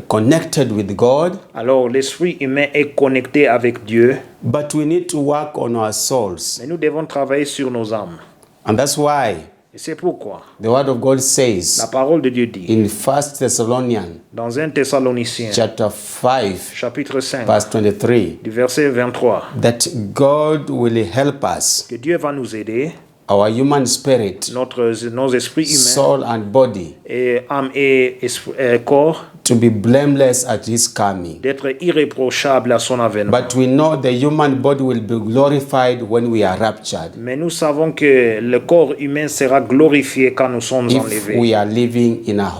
connected with God. Alors l'esprit humain est connecté avec Dieu, But we need to work on our souls. mais nous devons travailler sur nos âmes. And that's why Et c'est pourquoi the word of God la says parole de Dieu dit in 1 Thessalonians dans 1 Thessaloniciens chapter 5, chapitre 5 verse 23, du verset 23 that God will help us, que Dieu va nous aider, our human spirit, nos esprits humains soul and body, et âme et corps, to be blameless at his coming. d'être irréprochable à son avènement. But we know the human body will be glorified when we are raptured. Mais nous savons que le corps humain sera glorifié quand nous sommes If enlevés. we are living in a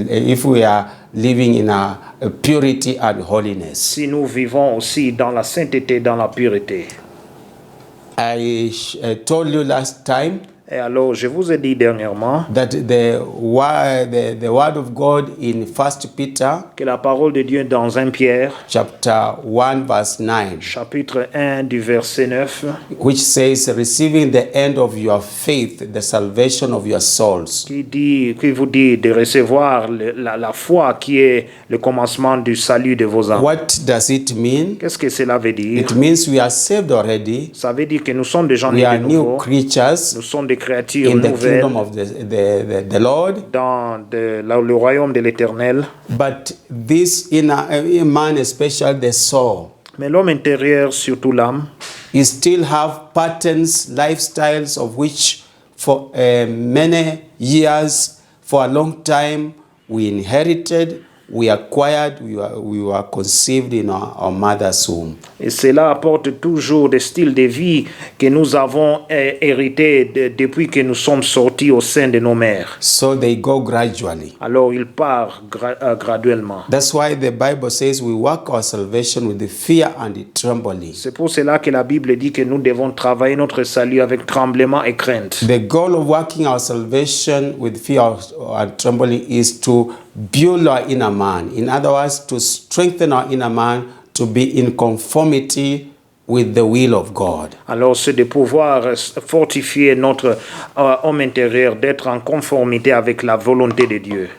if we are living in a purity and holiness. Si nous vivons aussi dans la sainteté, dans la pureté. I told you last time Et alors, je vous ai dit dernièrement that the word of God in 1 Peter que la parole de Dieu dans 1 Pierre, chapter 1 verse 9, chapitre 1 du verset 9, which says, receiving the end of your faith, the salvation of your souls. qui vous dit de recevoir la foi qui est le commencement du salut de vos âmes. What does it mean? Qu'est-ce que cela veut dire? It means we are saved already. Ça veut dire que nous sommes des gens We nés are de new nouveau. creatures Nous sommes des créatures in the nouvelles kingdom of the Lord. dans le royaume de l'Éternel. But this inner man, especially the soul, Mais l'homme intérieur, surtout l'âme, you still have patterns, lifestyles of which for many years, for a long time, we inherited, we acquired, we were conceived in our mother's womb. et cela apporte toujours des styles de vie que nous avons hérités depuis que nous sommes sortis au sein de nos mères. So they go gradually. Alors il part graduellement. That's why the Bible says we work our salvation with the fear and the trembling. C'est pour cela que la Bible dit que nous devons travailler notre salut avec tremblement et crainte. The goal of working our salvation with fear and trembling is to build our inner man. In other words, to strengthen our inner man to be in conformity with the will of God. Alors c'est de pouvoir fortifier notre homme intérieur, d'être en conformité avec la volonté de Dieu.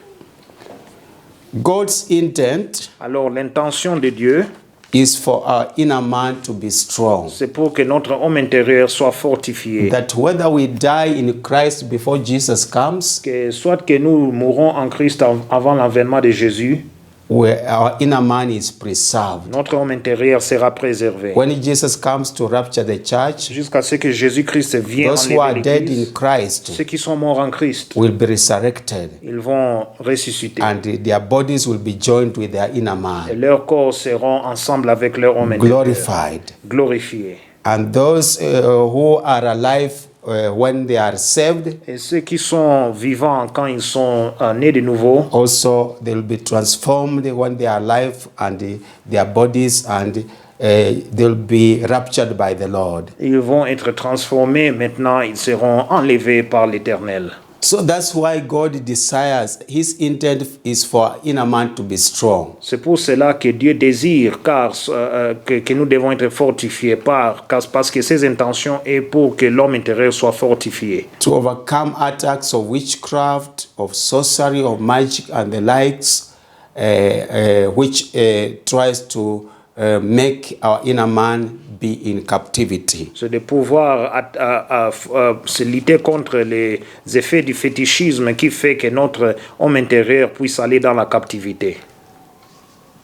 God's intent Alors l'intention de Dieu, is for our inner man to be strong. c'est pour que notre homme intérieur soit fortifié. That whether we die in Christ before Jesus comes, Que soit que nous mourons en Christ avant l'avènement de Jésus, our inner man is preserved. notre homme intérieur sera préservé. When Jesus comes to rapture the church, Jusqu'à ce que Jésus-Christ vienne those who are enlever dead in l'Église, Christ ceux qui sont morts en Christ, will be resurrected, ils vont ressusciter. and their bodies will be joined with their inner Et man, leurs corps seront ensemble avec leur homme intérieur, glorified. glorifiés. And those who are alive when they are saved, Et ceux qui sont vivants quand ils sont nés de nouveau, also they will be transformed when they are alive, and their bodies, and they will be raptured by the Lord. ils vont être transformés. Maintenant, ils seront enlevés par l'Éternel. So that's why God desires, his intent is for inner man to be strong. C'est pour cela que Dieu désire que nous devons être fortifiés parce que ses intentions est pour que l'homme intérieur soit fortifié. To overcome attacks of witchcraft, of sorcery, of magic, and the likes, which tries to make our inner man be in captivity. C'est de pouvoir se lutter contre les effets du fétichisme qui fait que notre homme intérieur puisse aller dans la captivité.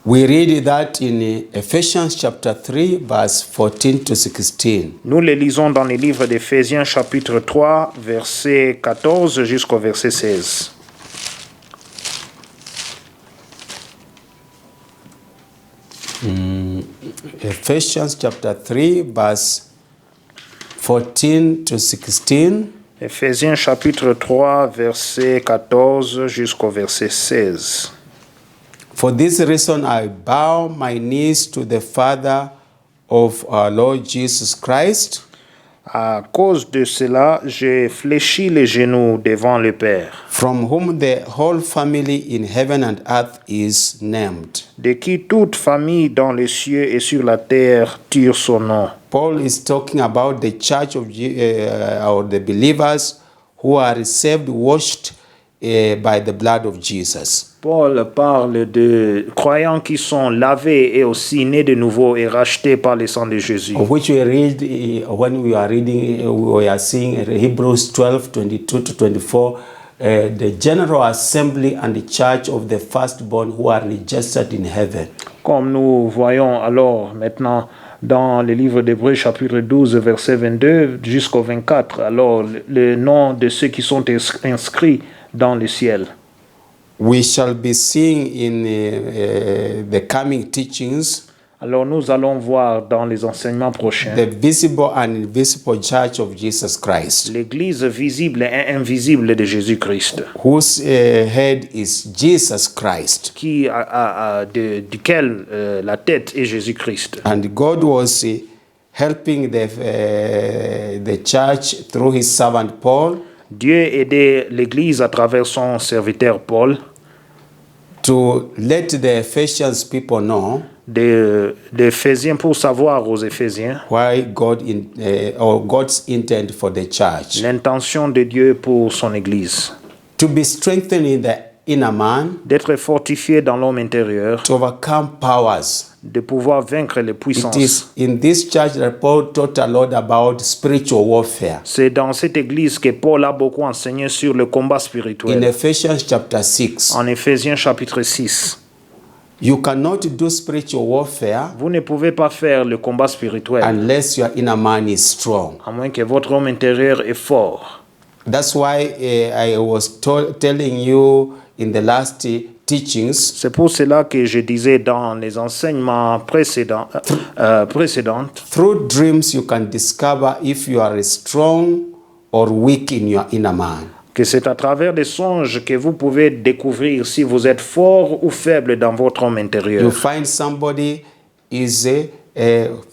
We read that in Ephesians chapter 3, verse 14 to 16. Nous le lisons dans le livre d'Éphésiens chapitre 3, verset 14 jusqu'au verset 16. Ephesians chapter 3, verse 14 to 16. Éphésiens chapitre 3, verset 14 jusqu'au verset 16. For this reason I bow my knees to the Father of our Lord Jesus Christ, À cause de cela, j'ai fléchi les genoux devant le Père, from whom the whole family in heaven and earth is named. de qui toute famille dans les cieux et sur la terre tire son nom. Paul is talking about the church of or the believers who are saved, washed by the blood of Jesus. Paul parle de croyants qui sont lavés et aussi nés de nouveau et rachetés par le sang de Jésus. Of which we read when we are reading, we are seeing Hebrews 12, 22 to 24, the general assembly and the church of the firstborn who are registered in heaven. Comme nous voyons alors maintenant dans le livre d'Hébreux chapitre 12 verset 22 jusqu'au 24, alors le nom de ceux qui sont inscrits dans le ciel. We shall be seeing in the coming teachings Alors nous allons voir dans les enseignements prochains the visible and invisible church of Jesus Christ, l'Église visible et invisible de Jésus-Christ, whose head is Jesus Christ. duquel la tête est Jésus-Christ. And God was helping the church through his servant Paul Dieu aidait l'Église à travers son serviteur Paul to let the Ephesians people know d'Éphésiens pour savoir aux Éphésiens why or God's intent for the church. l'intention de Dieu pour son Église. To be strengthened in the inner man, D'être fortifié dans l'homme intérieur, to overcome powers. de pouvoir vaincre les It puissances. is in this church that Paul taught a lot about spiritual warfare. C'est dans cette Église que Paul a beaucoup enseigné sur le combat In spirituel. Ephesians chapter 6, En Éphésiens chapitre 6, you cannot do spiritual warfare vous ne pouvez pas faire le combat spirituel unless your inner man is strong. à moins que votre homme intérieur est fort. That's why I was telling you in the last teachings, C'est pour cela que je disais dans les enseignements précédents, through dreams you can discover if you are strong or weak in your inner man. que c'est à travers des songes que vous pouvez découvrir si vous êtes fort ou faible dans votre homme You intérieur. find somebody is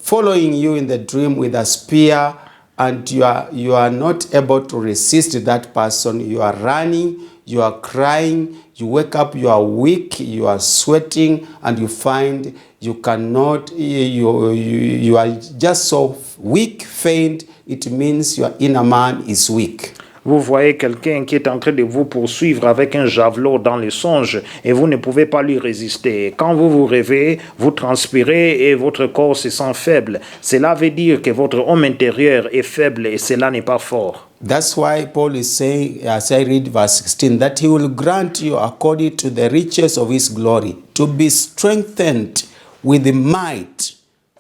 following you in the dream with a spear, and you are not able to resist that person. You are running, you are crying, you wake up, you are weak, you are sweating, and you find you cannot, you are just so weak, faint. It means your inner man is weak. Vous voyez quelqu'un qui est en train de vous poursuivre avec un javelot dans les songes et vous ne pouvez pas lui résister. Quand vous vous réveillez, vous transpirez et votre corps se sent faible. Cela veut dire que votre homme intérieur est faible et cela n'est pas fort. That's why Paul is saying, as I read verse 16, that he will grant you according to the riches of his glory to be strengthened with might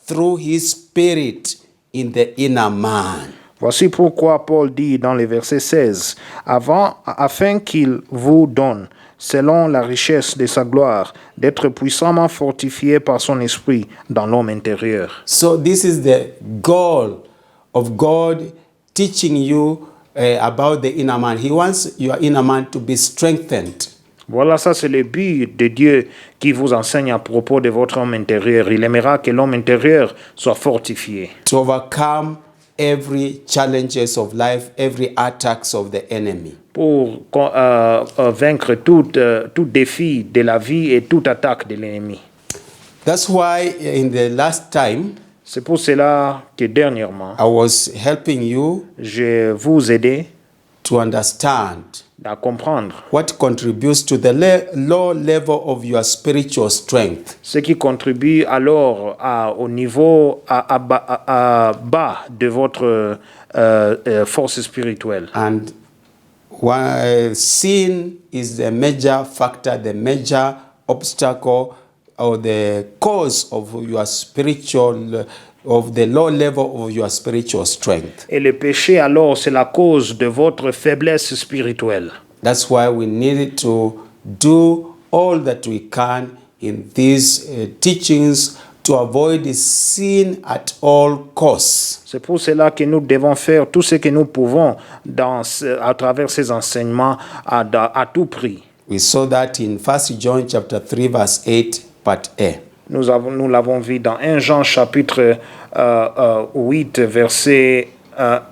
through his spirit in the inner man. Voici pourquoi Paul dit dans les versets 16, afin qu'il vous donne, selon la richesse de sa gloire, d'être puissamment fortifié par son esprit dans l'homme intérieur. So this is the goal of God teaching you about the inner man. He wants your inner man to be strengthened. Voilà, ça c'est le but de Dieu qui vous enseigne à propos de votre homme intérieur. Il aimera que l'homme intérieur soit fortifié. To overcome every challenges of life, every attacks of the enemy. Pour vaincre tout défi de la vie et toute attaque de l'ennemi. That's why in the last time, C'est pour cela que dernièrement, I was helping you je vous aidais to understand à comprendre what contributes to the low level of your spiritual strength. ce qui contribue alors au niveau bas de votre force spirituelle. And sin is the major factor, the major obstacle, or the cause of your spiritual, of the low level of your spiritual strength. Et le péché alors c'est la cause de votre faiblesse spirituelle. That's why we need to do all that we can in these teachings to avoid sin at all costs. C'est pour cela que nous devons faire tout ce que nous pouvons à travers ces enseignements à tout prix. We saw that in 1 John chapter 3 verse 8 part A. Nous l'avons vu dans 1 Jean chapitre 8 verset 1.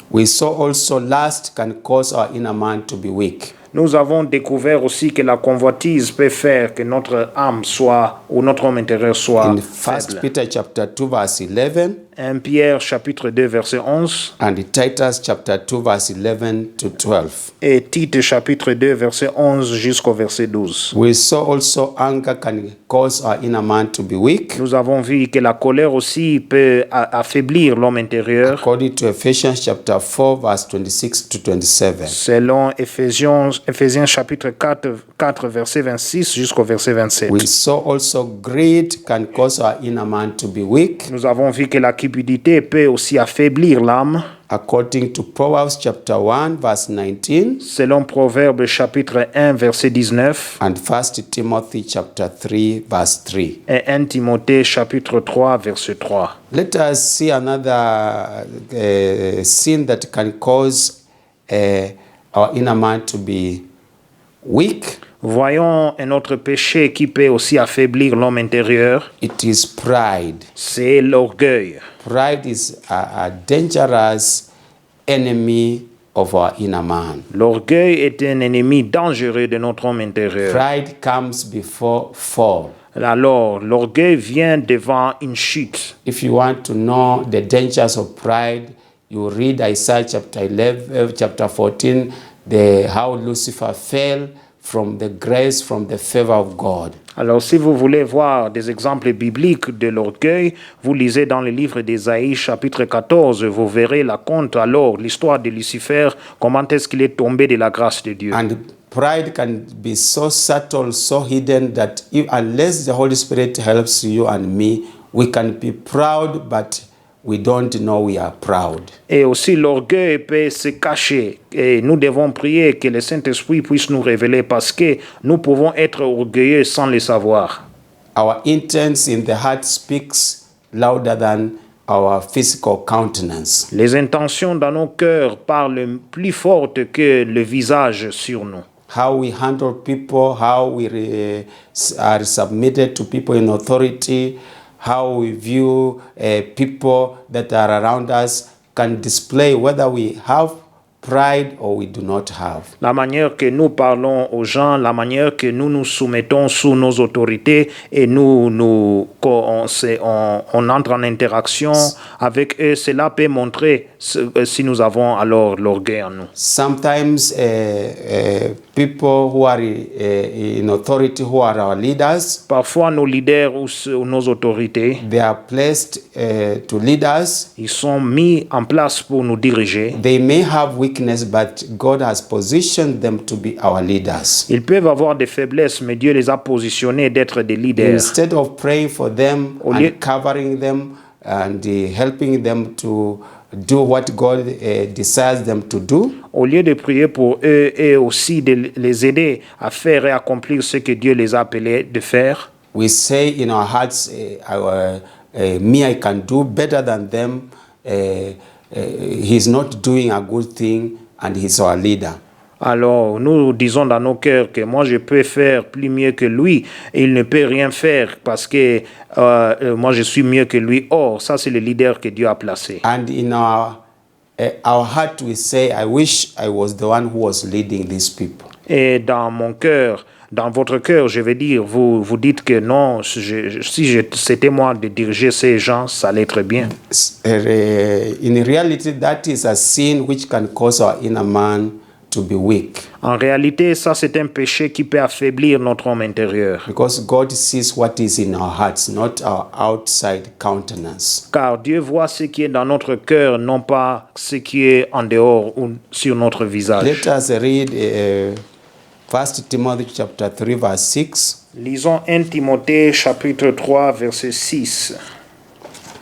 We saw also lust can cause our inner man to be weak. Nous avons découvert aussi que la convoitise peut faire que notre âme soit, ou notre homme intérieur soit In 1 faible. Peter chapter 2 verse 11 1 Pierre chapitre 2 verset 11 and Titus chapter 2 verse 11 to 12. et Tite chapitre 2 verset 11 jusqu'au verset 12. We saw also anger can cause our inner man to be weak. Nous avons vu que la colère aussi peut affaiblir l'homme intérieur. According to Ephesians chapter 4 verse 26 to 27. Selon Éphésiens chapitre 4 verset 26 jusqu'au verset 27. We saw also greed can cause our inner man to be weak. Nous avons vu que la cupidité peut aussi affaiblir l'âme. according to Proverbs chapter 1 verse 19 selon Proverbes chapitre 1 verset 19 and 1 Timothy chapter 3 verse 3. et 1 Timothée chapitre 3 verset 3. Let us see another sin that can cause our inner man to be weak. Voyons un autre péché qui peut aussi affaiblir l'homme intérieur, It is pride. c'est l'orgueil. Pride is a dangerous enemy of our inner man. L'orgueil est un ennemi dangereux de notre homme intérieur. Pride comes before fall. Alors, l'orgueil vient devant une chute. If you want to know the dangers of pride, you read Isaiah chapter 11, chapter 14, how Lucifer fell from the grace, from the favor of God. Alors, si vous voulez voir des exemples bibliques de l'orgueil, vous lisez dans le livre d'Ésaïe, chapitre 14, vous verrez alors l'histoire de Lucifer, comment est-ce qu'il est tombé de la grâce de Dieu. And pride can be so subtle, so hidden that unless the Holy Spirit helps you and me, we can be proud, but we don't know we are proud. Et aussi l'orgueil peut se cacher. Et nous devons prier que le Saint-Esprit puisse nous révéler parce que nous pouvons être orgueilleux sans le savoir. Our intents in the heart speaks louder than our physical countenance. Les intentions dans nos cœurs parlent plus fortes que le visage sur nous. How we handle people, how we are submitted to people in authority, how we view people that are around us can display whether we have pride or we do not have. La manière que nous parlons aux gens, la manière que nous nous soumettons sous nos autorités et quand on entre en interaction avec eux, cela peut montrer si nous avons alors l'orgueil en nous. Sometimes people who are in authority, who are our leaders, Parfois, nos leaders ou nos autorités, they are placed to lead us. ils sont mis en place pour nous diriger. They may have weakness, but God has positioned them to be our leaders. Ils peuvent avoir des faiblesses, mais Dieu les a positionnés d'être des leaders. Instead of praying for them Au lieu- and covering them and helping them to do what God desires them to do, Au lieu de prier pour eux et aussi de les aider à faire et accomplir ce que Dieu les a appelés de faire, we say in our hearts, me, I can do better than them. He's not doing a good thing and he's our leader. alors nous disons dans nos cœurs que moi je peux faire plus mieux que lui et il ne peut rien faire parce que moi je suis mieux que lui. Or, ça c'est le leader que Dieu a placé. And in our heart we say, I wish I was the one who was leading these people. Et dans mon cœur, dans votre cœur, je vais dire, vous dites que non, si c'était moi de diriger ces gens, ça allait très bien. In reality, that is a sin which can cause our inner man to be weak. En réalité, ça c'est un péché qui peut affaiblir notre homme intérieur. Because God sees what is in our hearts, not our outside countenance. Car Dieu voit ce qui est dans notre cœur, non pas ce qui est en dehors ou sur notre visage. Let us read 1 Timothy chapter 3 verse 6. Lisons 1 Timothée chapitre 3 verset 6.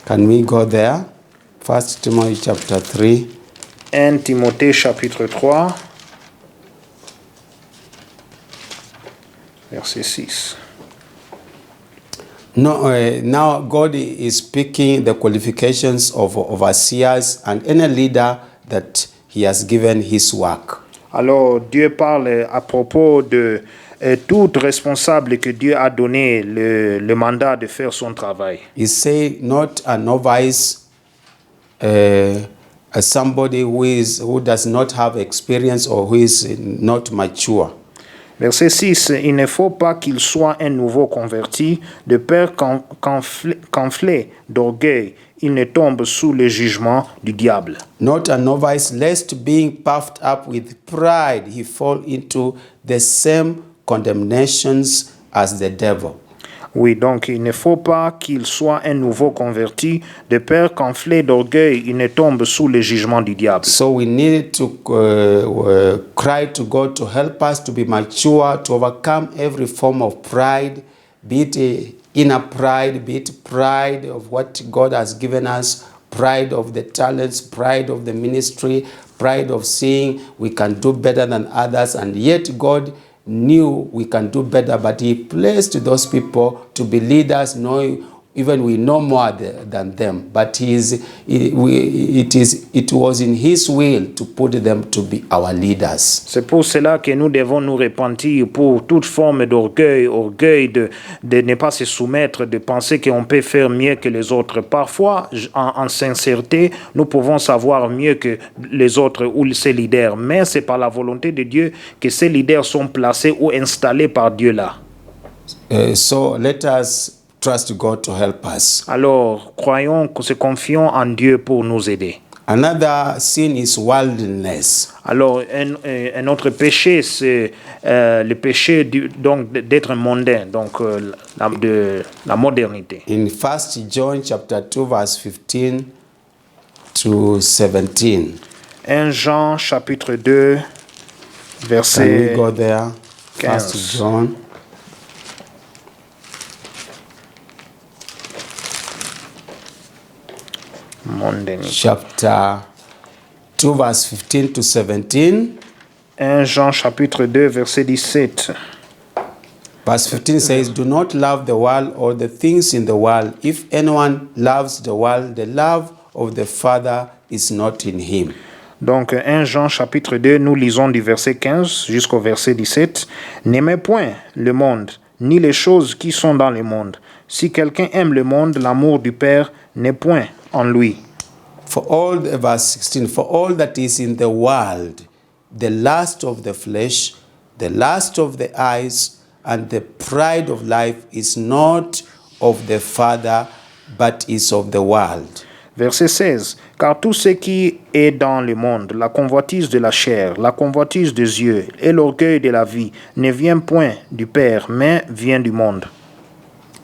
Can we go there? 1 Timothy chapter 3 1 Timothée chapitre 3 verset 6. No, now God is speaking the qualifications of overseers and any leader that he has given his work. Alors Dieu parle à propos de tout responsable que Dieu a donné le mandat de faire son travail. He say not a novice, somebody who does not have experience or who is not mature. Verset 6, il ne faut pas qu'il soit un nouveau converti, de peur qu'enflé d'orgueil, il ne tombe sous le jugement du diable. Not a novice, lest being puffed up with pride, he fall into the same condemnations as the devil. Oui, donc il ne faut pas qu'il soit un nouveau converti, de peur qu'enflé d'orgueil, il ne tombe sous le jugement du diable. So we need to cry to God to help us to be mature, to overcome every form of pride, be it inner pride, be it pride of what God has given us, pride of the talents, pride of the ministry, pride of saying we can do better than others, and yet God knew we can do better, but he placed those people to be leaders, knowing even we know more than them, but it was in his will to put them to be our leaders. C'est pour cela que nous devons nous repentir pour toute forme d'orgueil, orgueil de ne pas se soumettre, de penser qu'on peut faire mieux que les autres. Parfois, en sincérité, nous pouvons savoir mieux que les autres ou ces leaders, mais c'est par la volonté de Dieu que ces leaders sont placés ou installés par Dieu là. So let us trust God to help us. Alors, croyons, confions en Dieu pour nous aider. Another sin is worldliness. Alors, un autre péché, c'est le péché donc d'être mondain, donc de la modernité. In 1 John chapter 2 verse 15 to 17. 1 Jean chapitre 2 verset Can we go there? 15. 1 John. mondainité. Chapter 2 verse 15 to 17. 1 Jean chapitre 2 verset 17. Verse 15 says, "Do not love the world or the things in the world. If anyone loves the world, the love of the Father is not in him." Donc 1 Jean chapitre 2, nous lisons du verset 15 jusqu'au verset 17. « N'aimez point le monde, ni les choses qui sont dans le monde. Si quelqu'un aime le monde, l'amour du Père n'est point en lui. » Verse 16, "For all that is in the world, the lust of the flesh, the lust of the eyes, and the pride of life is not of the Father, but is of the world." Verset 16. « Car tout ce qui est dans le monde, la convoitise de la chair, la convoitise des yeux et l'orgueil de la vie, ne vient point du Père, mais vient du monde. »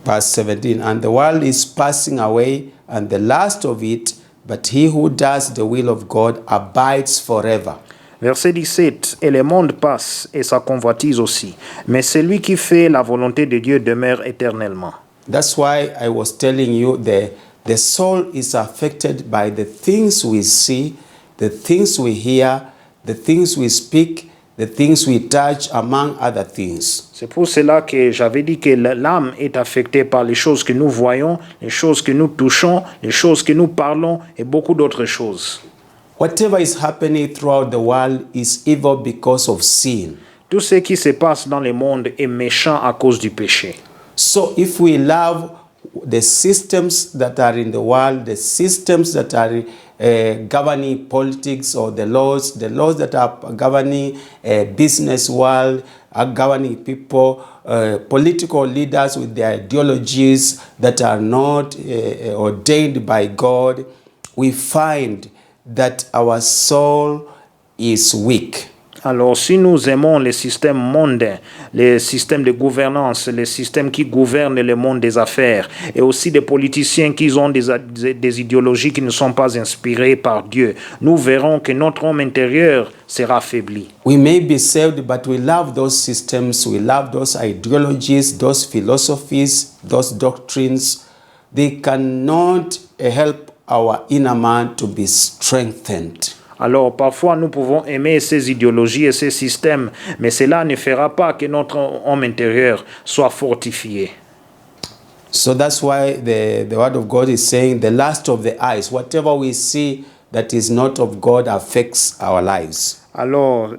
Verse 17, "And the world is passing away, and the lust of it, but he who does the will of God abides forever." Verset 17. « Et le monde passe, et sa convoitise aussi. Mais celui qui fait la volonté de Dieu demeure éternellement. » That's why I was telling you the soul is affected by the things we see, the things we hear, the things we speak, the things we touch, among other things. C'est pour cela que j'avais dit que l'âme est affectée par les choses que nous voyons, les choses que nous touchons, les choses que nous parlons et beaucoup d'autres choses. Whatever is happening throughout the world is evil because of sin. Tout ce qui se passe dans le monde est méchant à cause du péché. So if we love the systems that are in the world, the systems that are governing politics, or the laws that are governing business world, are governing people, political leaders with their ideologies that are not ordained by God, we find that our soul is weak. Alors, si nous aimons les systèmes mondains, les systèmes de gouvernance, les systèmes qui gouvernent le monde des affaires, et aussi des politiciens qui ont des idéologies qui ne sont pas inspirées par Dieu, nous verrons que notre homme intérieur sera affaibli. We may be saved, but we love those systems, we love those ideologies, those philosophies, those doctrines. They cannot help our inner man to be strengthened. Alors, parfois, nous pouvons aimer ces idéologies et ces systèmes, mais cela ne fera pas que notre homme intérieur soit fortifié. So that's why the word of God is saying the lust of the eyes, whatever we see that is not of God affects our lives. Alors,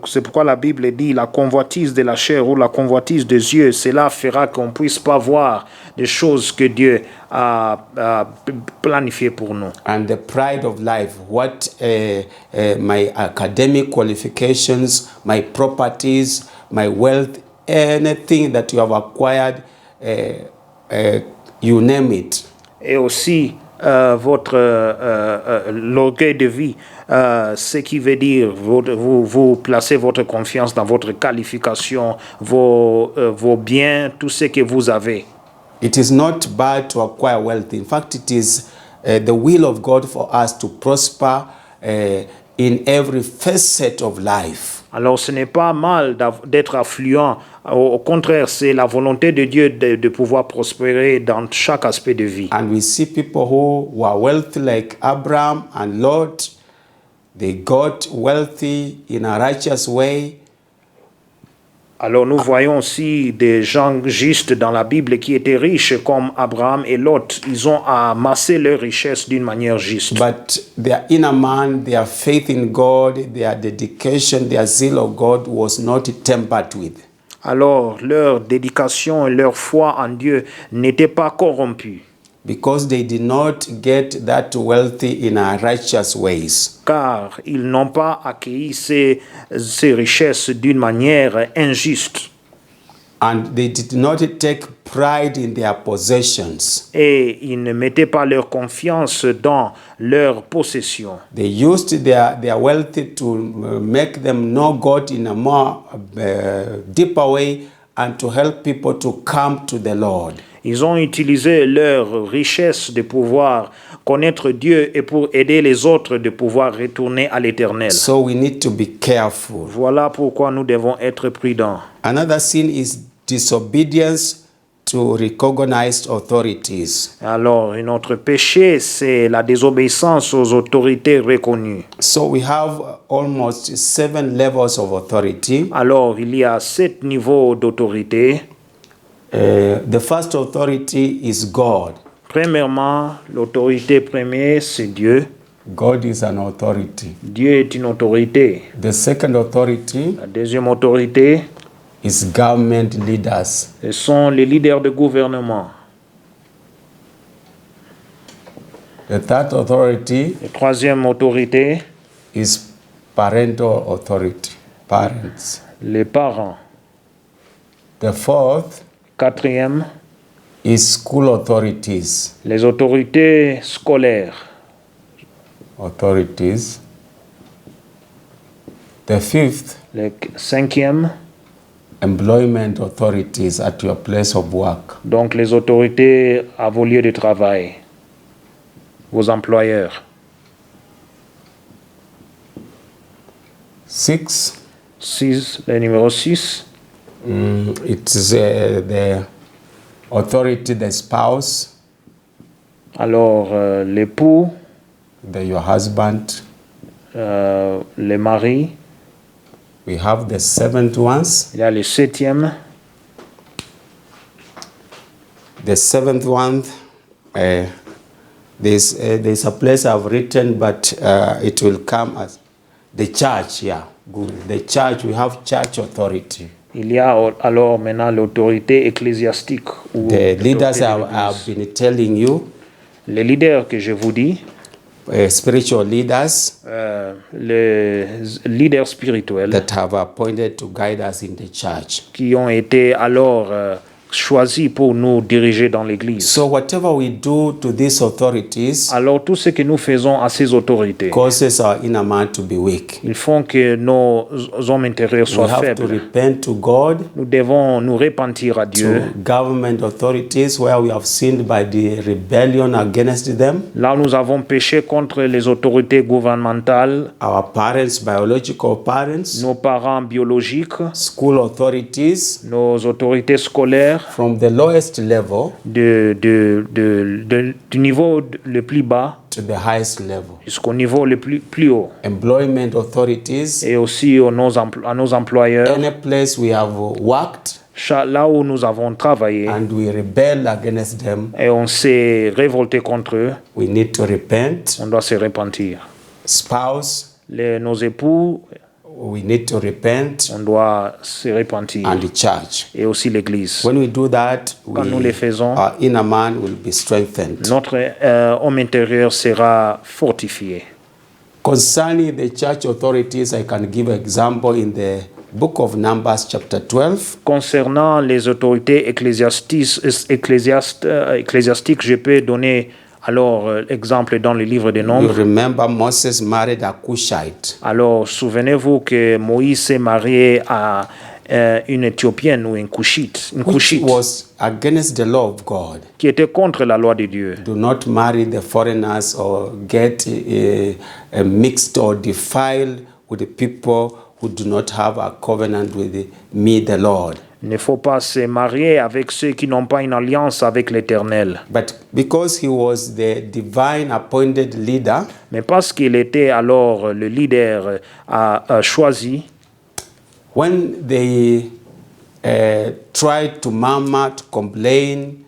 c'est pourquoi la Bible dit la convoitise de la chair ou la convoitise des yeux, cela fera qu'on ne puisse pas voir des choses que Dieu a planifiées pour nous. And the pride of life, what my academic qualifications, my properties, my wealth, anything that you have acquired, you name it. Et aussi, l'orgueil de vie, ce qui veut dire vous placez votre confiance dans votre qualification, vos biens, tout ce que vous avez. It is not bad to acquire wealth. In fact, it is the will of God for us to prosper in every facet of life. Alors ce n'est pas mal d'être affluent. Au contraire, c'est la volonté de Dieu de pouvoir prospérer dans chaque aspect de vie. And we see people who were wealthy like Abraham and Lot. They got wealthy in a righteous way. Alors nous voyons aussi des gens justes dans la Bible qui étaient riches comme Abraham et Lot. Ils ont amassé leur richesse d'une manière juste. But their inner man, their faith in God, their dedication, their zeal of God was not tempered with. Alors leur dédication et leur foi en Dieu n'étaient pas corrompues. Because they did not get that wealthy in a righteous ways. Car ils n'ont pas accueilli ces richesses d'une manière injuste. And they did not take pride in their possessions. Et ils ne mettaient pas leur confiance dans leur possession. They used their wealth to make them know God in a more deeper way and to help people to come to the Lord. Ils ont utilisé leur richesse de pouvoir connaître Dieu et pour aider les autres de pouvoir retourner à l'Éternel. So we need to be careful. Voilà pourquoi nous devons être prudents. Another sin is disobedience to recognized authorities. Alors, un autre péché, c'est la désobéissance aux autorités reconnues. So we have almost 7 levels of authority. Alors, il y a 7 niveaux d'autorité. The first authority is God. Premièrement, l'autorité première, c'est Dieu. God is an authority. Dieu est une autorité. The second authority La deuxième autorité, is government leaders. ce sont les leaders de gouvernement. The third authority La troisième autorité, is parental authority, parents. les parents. The fourth Quatrième, is school authorities. les autorités scolaires. Authorities. The fifth, Le cinquième, employment authorities at your place of work. donc les autorités à vos lieux de travail, vos employeurs. 6, Le numéro 6, it is the authority, the spouse, alors l'époux, your husband. le mari. We have the seventh ones. Il y a le septième, The seventh one, there's a place I've written, but it will come as the church. Yeah, good. The church, we have church authority. il y a alors maintenant l'autorité ecclésiastique. Ou The leaders l'autorité de I've l'Église. been telling you, Les leaders que je vous dis, spiritual leaders les leaders spirituels that have appointed to guide us in the church. qui ont été alors choisis pour nous diriger dans l'Église. So whatever we do to these authorities Alors tout ce que nous faisons à ces autorités, causes our inner man to be weak. ils font que nos hommes intérieurs We soient have to faibles. repent to God, Nous devons nous repentir à Dieu. to government authorities where we have sinned by the rebellion against them, Là, nous avons péché contre les autorités gouvernementales, our parents, biological parents, nos parents biologiques, school authorities, nos autorités scolaires, from the lowest level du niveau le plus bas to the highest level. jusqu'au niveau le plus haut. Employment authorities, Et aussi à nos employeurs, any place we have worked là où nous avons travaillé and we rebel against them, et on s'est révolté contre eux, we need to repent. on doit se repentir. Spouse, Nos époux, we need to repent, on doit se repentir. and the church. Et aussi l'Église. When we do that, Quand nous les faisons, our inner man will be strengthened. notre homme intérieur sera fortifié. Concerning the church authorities, I can give an example in the book of Numbers chapter 12. Concernant les autorités ecclésiastiques, je peux donner alors exemple dans le livre des You Nombres. remember Moses married a Cushite. Alors, souvenez-vous que Moïse s'est marié à une Éthiopienne ou une Cushite, Which was against the law of God. qui était contre la loi de Dieu. Do not marry the foreigners or get mixed or defiled with the people who do not have a covenant with me, the Lord. Il ne faut pas se marier avec ceux qui n'ont pas une alliance avec l'Éternel. But because he was the divine appointed leader, Mais parce qu'il était alors le leader choisi, when they tried to murmur, to complain,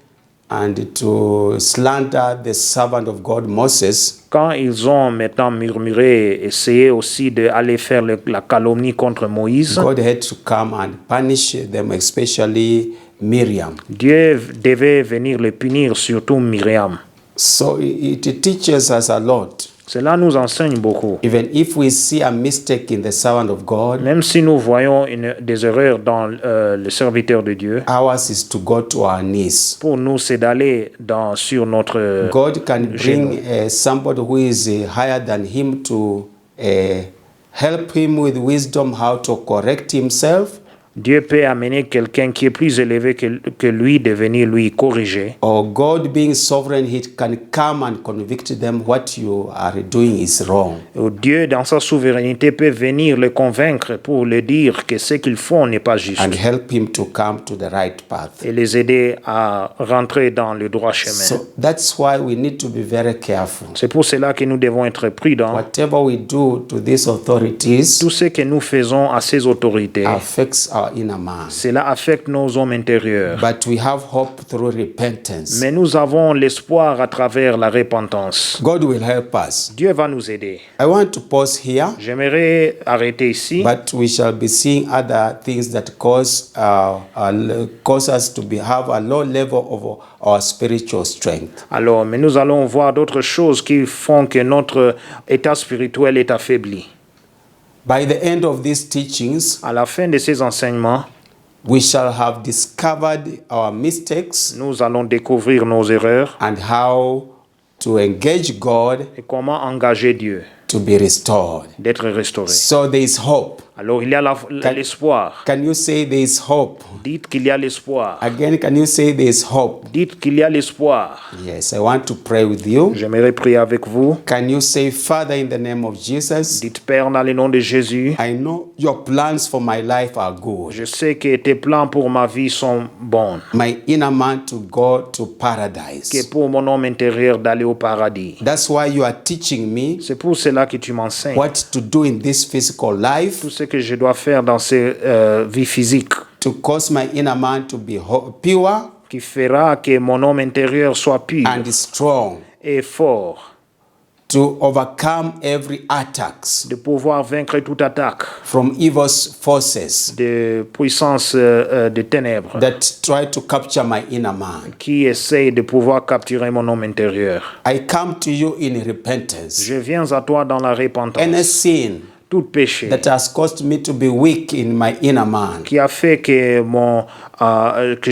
and to slander the servant of God, Moses, quand ils ont maintenant murmuré, essayé aussi d'aller faire la calomnie contre Moïse, God had to come and punish them, especially Miriam. Dieu devait venir les punir, surtout Myriam. So it teaches us a lot. Cela nous enseigne beaucoup. Even if we see a mistake in the servant of God, Même si nous voyons des erreurs dans le serviteur de Dieu, ours is to go to our knees. pour nous, c'est d'aller sur notre... God can bring somebody who is higher than him to help him with wisdom how to correct himself. Dieu peut amener quelqu'un qui est plus élevé que lui de venir lui corriger. Or God being sovereign, he can come and convict them what you are doing is wrong. Ou Dieu, dans sa souveraineté, peut venir le convaincre pour le dire que ce qu'ils font n'est pas juste. And help him to come to the right path. Et les aider à rentrer dans le droit chemin. So that's why we need to be very careful. C'est pour cela que nous devons être prudents. Whatever we do to these authorities Tout ce que nous faisons à ces autorités, affects our inner man. cela affecte nos hommes intérieurs. But we have hope through repentance. Mais nous avons l'espoir à travers la repentance. God will help us. Dieu va nous aider. I want to pause here, J'aimerais arrêter ici, but we shall be seeing other things that cause us to have a low level of our spiritual strength. alors, mais nous allons voir d'autres choses qui font que notre état spirituel est affaibli. By the end of these teachings, À la fin de ces enseignements, we shall have discovered our mistakes nous allons découvrir nos erreurs and how to engage God et comment engager Dieu to be restored. d'être restauré. So there is hope. Alors, il y a l'espoir. Can you say there is hope? Dites qu'il y a l'espoir. Again, can you say there is hope? Dites qu'il y a l'espoir. Yes, I want to pray with you. J'aimerais prier avec vous. Can you say, Father, in the name of Jesus, Dites, Père, dans le nom de Jésus, I know your plans for my life are good. je sais que tes plans pour ma vie sont bons. My inner man to go to paradise. Que pour mon homme intérieur d'aller au paradis. That's why you are teaching me C'est pour cela que tu m'enseignes. what to do in this physical life Tout ce que je dois faire dans cette vie physique to cause my inner man to be pure qui fera que mon homme intérieur soit pur and strong, et fort, to overcome every attacks de pouvoir vaincre toute attaque from evil forces de puissance de ténèbres that try to capture my inner man. qui essaye de pouvoir capturer mon homme intérieur. I come to you in repentance. Je viens à toi dans la repentance. Any sin Tout péché that has caused me to be weak in my inner man, qui a fait que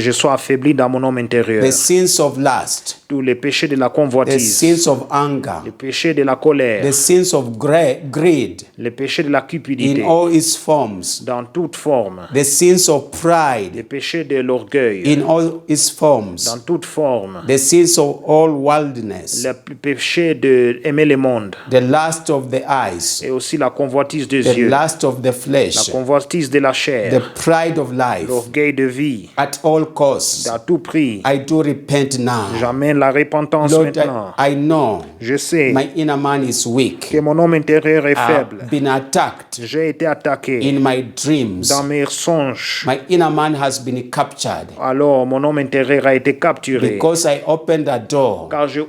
je sois affaibli dans mon homme intérieur. the sins of lust, Tous les péchés de la the convoitise, sins of anger, les péchés de la colère, the sins of greed les péchés de la cupidité, in all its forms, dans toute forme, the sins of les pride péchés de l'orgueil, in all its forms, dans toute forme, the sins of all worldliness, le péché d'aimer le monde, the lust of the eyes, et aussi la convoitise des the yeux, lust of the la flesh, convoitise de la the chair, pride of life. l'orgueil de vie, At all costs, à tout prix. I do repent now. J'amène la repentance Lord, maintenant. I know Je sais my inner man is weak. que mon homme intérieur est faible. I've been attacked J'ai été attaqué in my dreams. dans mes songes. My inner man has been captured Alors mon homme intérieur a été capturé because I opened a door, car j'ai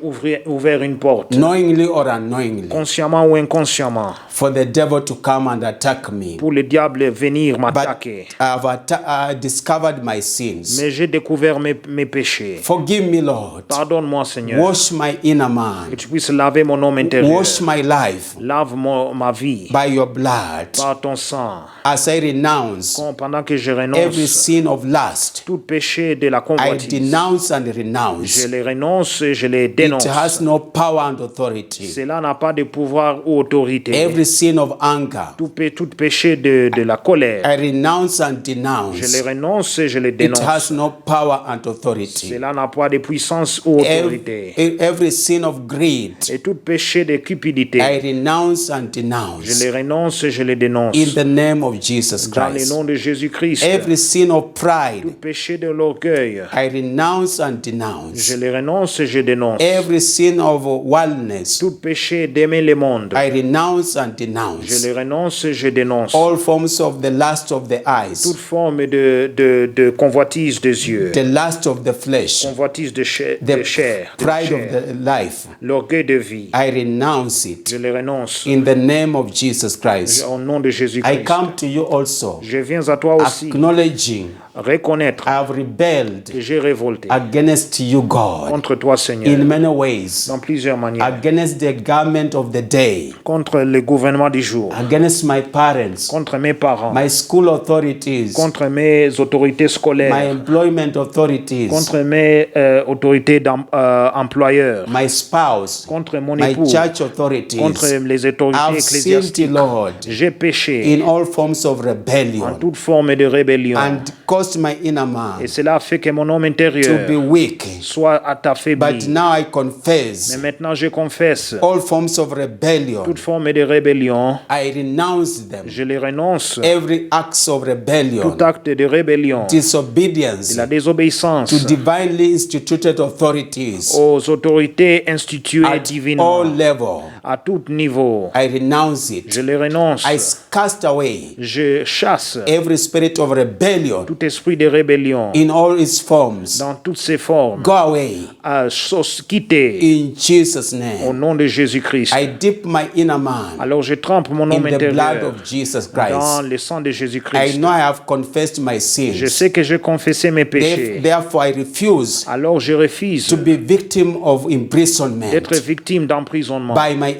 ouvert une porte, knowingly or unknowingly, consciemment ou inconsciemment, for the devil to come and attack me. pour le diable venir But m'attaquer. I've discovered my sins. Mais j'ai découvert mes péchés. Forgive me, Lord. Pardonne-moi, Seigneur. Wash my inner Que man. tu puisses laver mon homme intérieur. Wash my life Lave ma vie by your blood par ton sang. as I renounce Pendant que je every renonce sin of lust. tout péché de la I convoitise, denounce and je renounce. les renonce et je les It dénonce. has no power and authority. Cela n'a pas de pouvoir ou autorité. Every sin of anger, Tout péché de la colère, I renounce and je les denounce. renonce et je les le It dénonce. has no power and authority. Cela n'a pas de puissance ou autorité. Every sin of greed, Et tout péché de cupidité, I renounce and je denounce les renonce et je les dénonce. in the name of Jesus Dans le Christ. nom de Jésus-Christ, Every sin of pride, tout péché de l'orgueil, I renounce and je denounce. les renonce et je dénonce. Every sin of wildness, Tout péché d'aimer le monde, I renounce and je denounce. les renonce et je dénonce. All forms of the lust of the eyes, Toute forme de convoitise des yeux, the lust of the flesh, convoitise de chair, the pride of the life, l'orgueil de vie, I renounce it je les renonce in the name of Jesus Christ. au nom de I Jésus-Christ. come to you also, Je viens à toi aussi acknowledging reconnaître I have rebelled que j'ai révolté against you, God, contre toi, in Seigneur, many ways, dans plusieurs manières, against the government of the day, contre le gouvernement du jour, against my parents, contre mes parents, my school authorities, contre mes autorités my scolaires, employment authorities, contre mes autorités employeurs, my spouse, contre mon my époux, church authorities. contre les autorités I've sinned, ecclésiastiques. Lord, J'ai péché in all forms of en rebellion toute forme de rébellion. and caused my inner man Et cela fait que mon homme to be intérieur weak. soit But affaibli. now I Mais confess maintenant je confesse all forms of rebellion. toute forme de rébellion. I renounce them. Je les renonce. Every act of rebellion, Tout acte de rébellion, disobedience de la désobéissance to divinely instituted authorities aux autorités instituées at divinement, all levels, à tout niveau, I renounce it. je les renonce. I cast away Je chasse every spirit of rebellion tout esprit de rébellion in all its forms. dans toutes ses formes. Go away Quitter in Jesus' au name. nom de Jésus-Christ. I dip my inner man Alors je trempe mon in homme the blood intérieur of Jesus dans Christ. le sang de I Jésus-Christ. know I have confessed my Je sins. sais que j'ai confessé mes péchés. Therefore, I refuse Alors je refuse to be victim of imprisonment d'être victime d'emprisonnement by my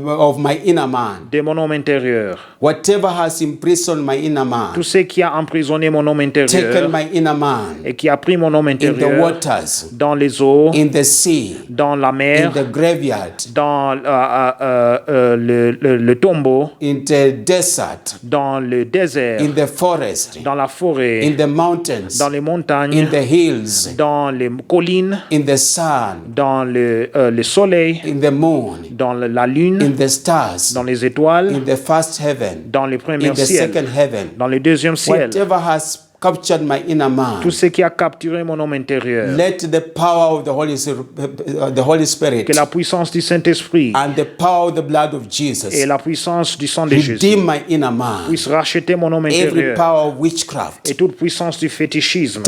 of my inner man. de mon homme intérieur. Whatever has imprisoned my inner man, Tout ce qui a emprisonné mon homme taken intérieur my inner man et qui a pris mon homme in the intérieur waters, dans les eaux, in the sea, dans la in mer, the graveyard, dans le tombeau, in the desert, dans le désert, in the forest, dans la forêt, in the mountains, dans les in montagnes, the hills, dans les collines, in the sun, dans le soleil, in the moon, dans la lune, in the stars, dans les étoiles, in the first heaven, dans le in premier the ciel, second heaven. dans le deuxième ciel. Whatever has captured my inner man, Tout ce qui a capturé mon homme intérieur, let the power of the Holy Spirit que la puissance du Saint-Esprit and the power of the blood of Jesus et la puissance du sang de Jésus redeem my inner man. puissent racheter mon homme Every intérieur power of witchcraft et toute puissance du fétichisme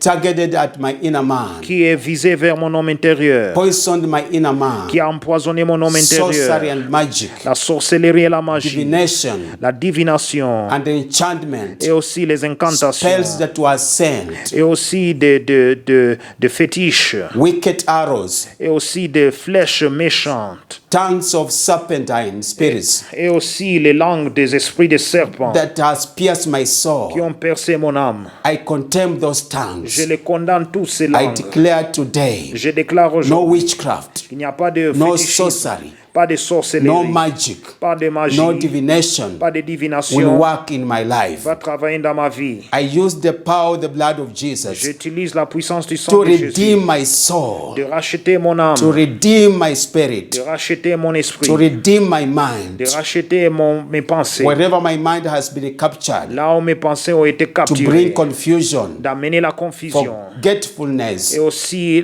targeted at my inner man, qui est visée vers mon homme intérieur, poisoned my inner man, qui a empoisonné mon homme sorcery intérieur, and magic, la sorcellerie et la magie, divination la divination and enchantment, et aussi les incantations spells that were sent, et aussi de fétiches wicked arrows, et aussi des flèches méchantes tongues of serpentine spirits et aussi les langues des esprits de serpents that has pierced my qui soul. ont percé mon âme. I condemn those Je tongues. les condamne tous ces I langues. declare today Je déclare no aujourd'hui witchcraft, qu'il n'y a pas de no fétichisme, sorcery, pas de sorcellerie, no magic, pas de magie, no divination pas de will divination work in my life. va travailler dans ma vie. I use the power of the blood of Jesus J'utilise la puissance du to sang de Jésus redeem my soul, de racheter mon âme, to redeem my spirit, de racheter mon esprit, to redeem my de mind. racheter mes pensées. Wherever my mind has been captured, Là où mes pensées ont été to capturées, bring confusion, d'amener la confusion forgetfulness, et aussi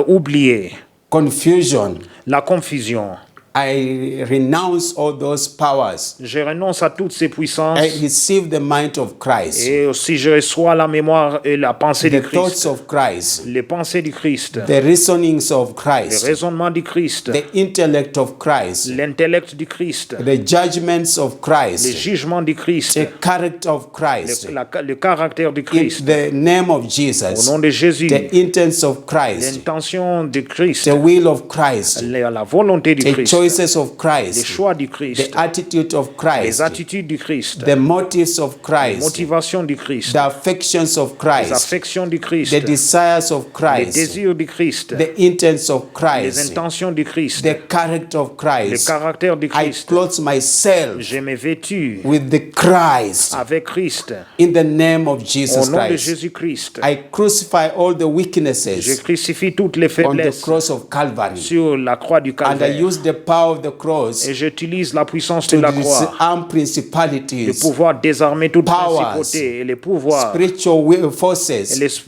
oublier confusion. la confusion. I renounce all those powers. Je renonce à toutes ces puissances I receive the mind of Christ, et aussi je reçois la mémoire et la pensée du the thoughts Christ, of Christ, les pensées du Christ, the reasonings of le Christ, raisonnement du Christ, the intellect of Christ, l'intellect du Christ, the judgments of les Christ, jugements du Christ, the character of Christ. le caractère du In Christ, the name of au Jesus, nom de Jésus, the intents of Christ, l'intention du Christ, the will of Christ, la volonté du the Christ, choices choices of les Christ, choix du Christ, the attitude of les Christ, attitudes du Christ, the motives of les Christ, motivations du Christ, the affections of les Christ, affections du Christ, the desires of les Christ, désirs du Christ, the intents of les Christ, intentions du Christ, the character of le Christ. caractère du I Christ. clothe myself Je me vêtus with the Christ avec Christ in the name of au Jesus nom de Christ. Jésus-Christ. I crucify all the Je weaknesses crucifie toutes les on the faiblesses cross of Calvary, sur la croix du and I Calvaire use the power of the cross et j'utilise la puissance de to la croix disarm de principalities, pouvoir désarmer toute powers, principauté et les pouvoirs spiritual et forces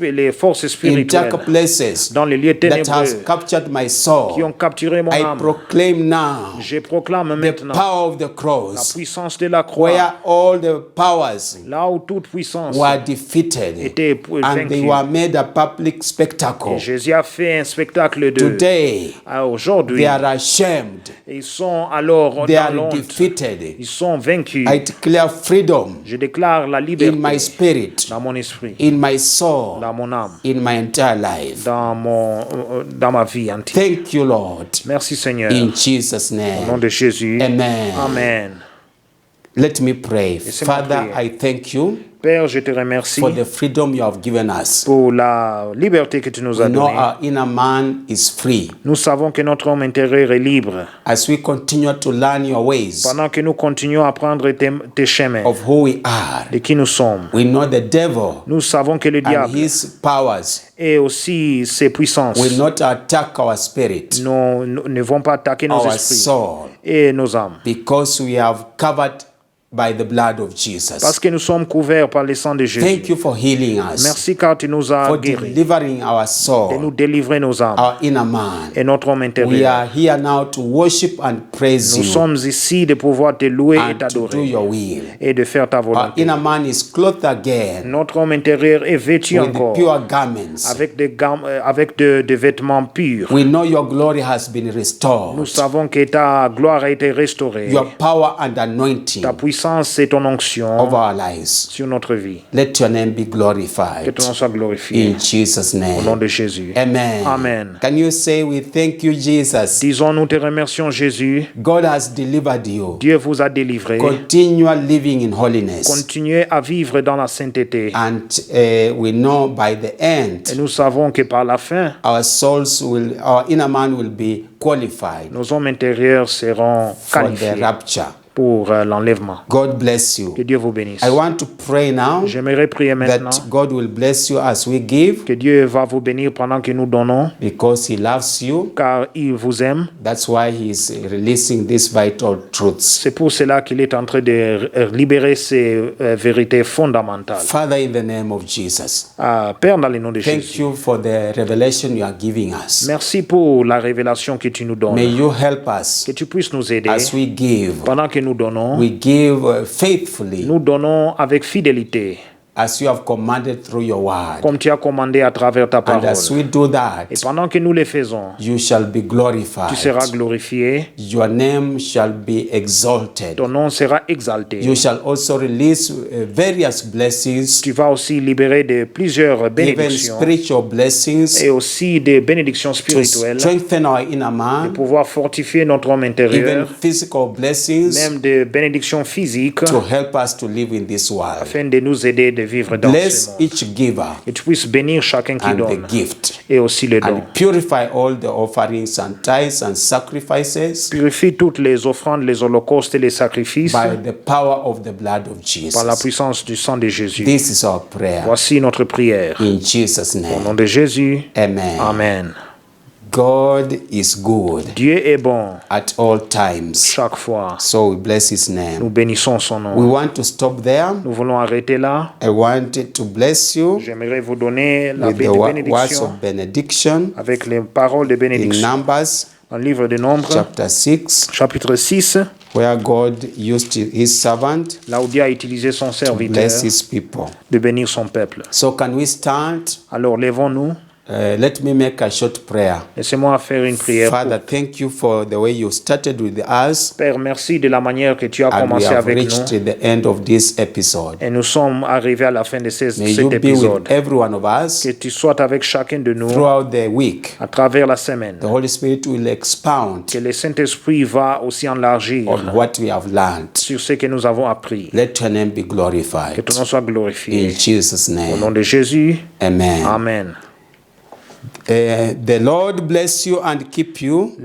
les forces in spirituelles dark places dans les lieux that has ténébreux captured my qui soul. ont capturé mon I âme. proclaim now Je proclame the maintenant power of the la cross, puissance de la croix, where all the powers là où toute puissance were defeated était and they vaincue. were made a public Et spectacle. Jésus a fait un spectacle de Today, aujourd'hui. they are ashamed, Ils sont alors they dans are l'honte. defeated. Ils sont vaincus. I declare freedom Je déclare la in my liberté spirit, dans mon esprit, in my soul, dans mon âme, in my entire life. dans ma vie entière. Thank you, Lord, Merci Seigneur. in Jesus' Au nom name. de Jésus. Amen. Amen. Let me pray. Laissez-moi Father, prier. I thank you Père, je te remercie for the freedom you have given us. pour la liberté que tu nous as We know donnée. our inner man is free. Nous savons que notre homme intérieur est libre. As we continue to learn your ways Pendant que nous continuons à prendre tes chemins, of who we are, de qui nous sommes, we know the devil nous savons que le and diable his powers et aussi ses puissances will not attack our spirit, ne vont pas attaquer nos our esprits soul, et nos âmes. because we have covered by the blood of Parce Jesus. que nous sommes couverts par le sang de Jésus. Thank you for healing us, Merci car tu nous as for guéris delivering our et nous soul, délivrer nos âmes our inner man. et notre homme We intérieur. are here now to worship and praise Nous you sommes ici de pouvoir te louer et and to do t'adorer your will. et de faire ta Our volonté. inner man is clothed again Notre homme intérieur est vêtu with encore pure garments. avec des vêtements purs. We know your glory has been Nous restored. savons que ta gloire a été restaurée. Your power and anointing Ta puissance et ton onction over our lives. sur notre vie. Let your name be Que glorified. ton nom soit glorifié. In Jesus' Au nom name. de Jésus. Amen. Amen. Can you say we thank you, Jesus? Disons, nous te remercions, Jésus. God has delivered you. Dieu vous a délivré. Continue living in holiness. Continuez à vivre dans la sainteté. And we know by the end, Et nous savons que par la fin, our inner man will be qualified nos hommes intérieurs seront for the qualifiés rapture. pour l'enlèvement. God bless you. Que Dieu vous bénisse. I want to pray now J'aimerais prier maintenant that God will bless you as we give, que Dieu va vous bénir pendant que nous donnons, because He loves you. car il vous aime. That's why He's releasing these vital truths. C'est pour cela qu'il est en train de libérer ces vérités fondamentales. Father, in the name of Jesus, Père, dans le nom de thank Jésus, you for the revelation you are giving us. merci pour la révélation que tu nous donnes. May you help us Que tu puisses nous aider as we give. pendant que nous donnons. We give faithfully Nous donnons avec fidélité, as you have commanded through your word. comme tu as commandé à travers ta And parole. as we do that, Et pendant que nous le faisons, you shall be glorified. tu seras glorifié, Your name shall be exalted. ton nom sera exalté. You shall also release various blessings, Tu vas aussi libérer de plusieurs even bénédictions spiritual blessings, et aussi des bénédictions to spirituelles strengthen our inner pour man, pouvoir fortifier notre homme even intérieur, physical blessings même des bénédictions physiques to help us to live in this world. afin de nous aider de vivre dans ce Bless monde. each giver Et tu puisses bénir chacun qui and donne the gift, et aussi le don. and purify all the offerings and tithes and sacrifices Purifie toutes les offrandes, les holocaustes et les sacrifices by the power of the blood of par la Jesus. puissance du sang de Jésus. This is our prayer. Voici notre prière. In Jesus' Au nom name. de Jésus. Amen. Amen. God is good Dieu est bon at all times. chaque fois. So we bless His Nous name. bénissons son We nom. want to stop there. Nous voulons arrêter là. I wanted to bless you J'aimerais vous donner la with the words bénédiction of benediction avec les paroles de in bénédiction. Numbers Dans le livre de Nombres, chapter 6, chapitre 6, where God used His servant là où Dieu a utilisé son serviteur bless His people. de bénir son peuple. So can we stand Alors lèvons-nous Let me make a short prayer. Laissez-moi faire une prière. Father, thank you for the way you started with us, Père, merci de la manière que tu as and we commencé have avec reached nous. the end of this episode. Et nous sommes arrivés à la fin de May cet you be épisode. with every one of us Que tu sois avec chacun de nous throughout the week. à travers la semaine. The Holy Spirit will expound Que le Saint-Esprit va aussi enlargir on what we have learned. sur ce que nous avons appris. Let your name be Que glorified. ton nom soit glorifié. In Jesus' Au nom name, de Jésus. amen. Amen. The Lord bless you and keep you.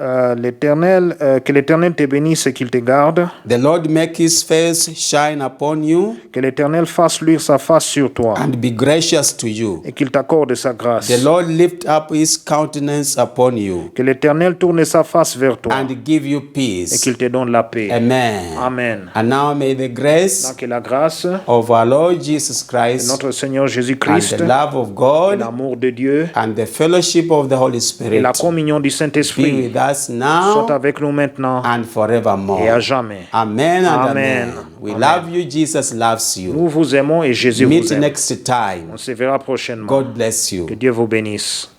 Que l'Éternel te bénisse et qu'il te garde. The Lord make his face shine upon you Que l'Éternel fasse luire sa face sur toi and be gracious to you. et qu'il t'accorde sa grâce. The Lord lift up his countenance upon you Que l'Éternel tourne sa face vers toi and give you et peace. qu'il te donne la paix. Amen. Amen. And now may the grace Donc que la grâce de of our Lord Jesus Christ notre Seigneur and Jésus-Christ, the love of et God l'amour de Dieu and the fellowship of the Holy et Spirit la communion du be Saint-Esprit with us now soient avec nous maintenant and et à forevermore. jamais. Amen and Amen. amen. We Amen. love you. Jesus loves you. Nous vous aimons et Jésus Meet vous aime. next time. On se verra prochainement. God bless you. Que Dieu vous bénisse.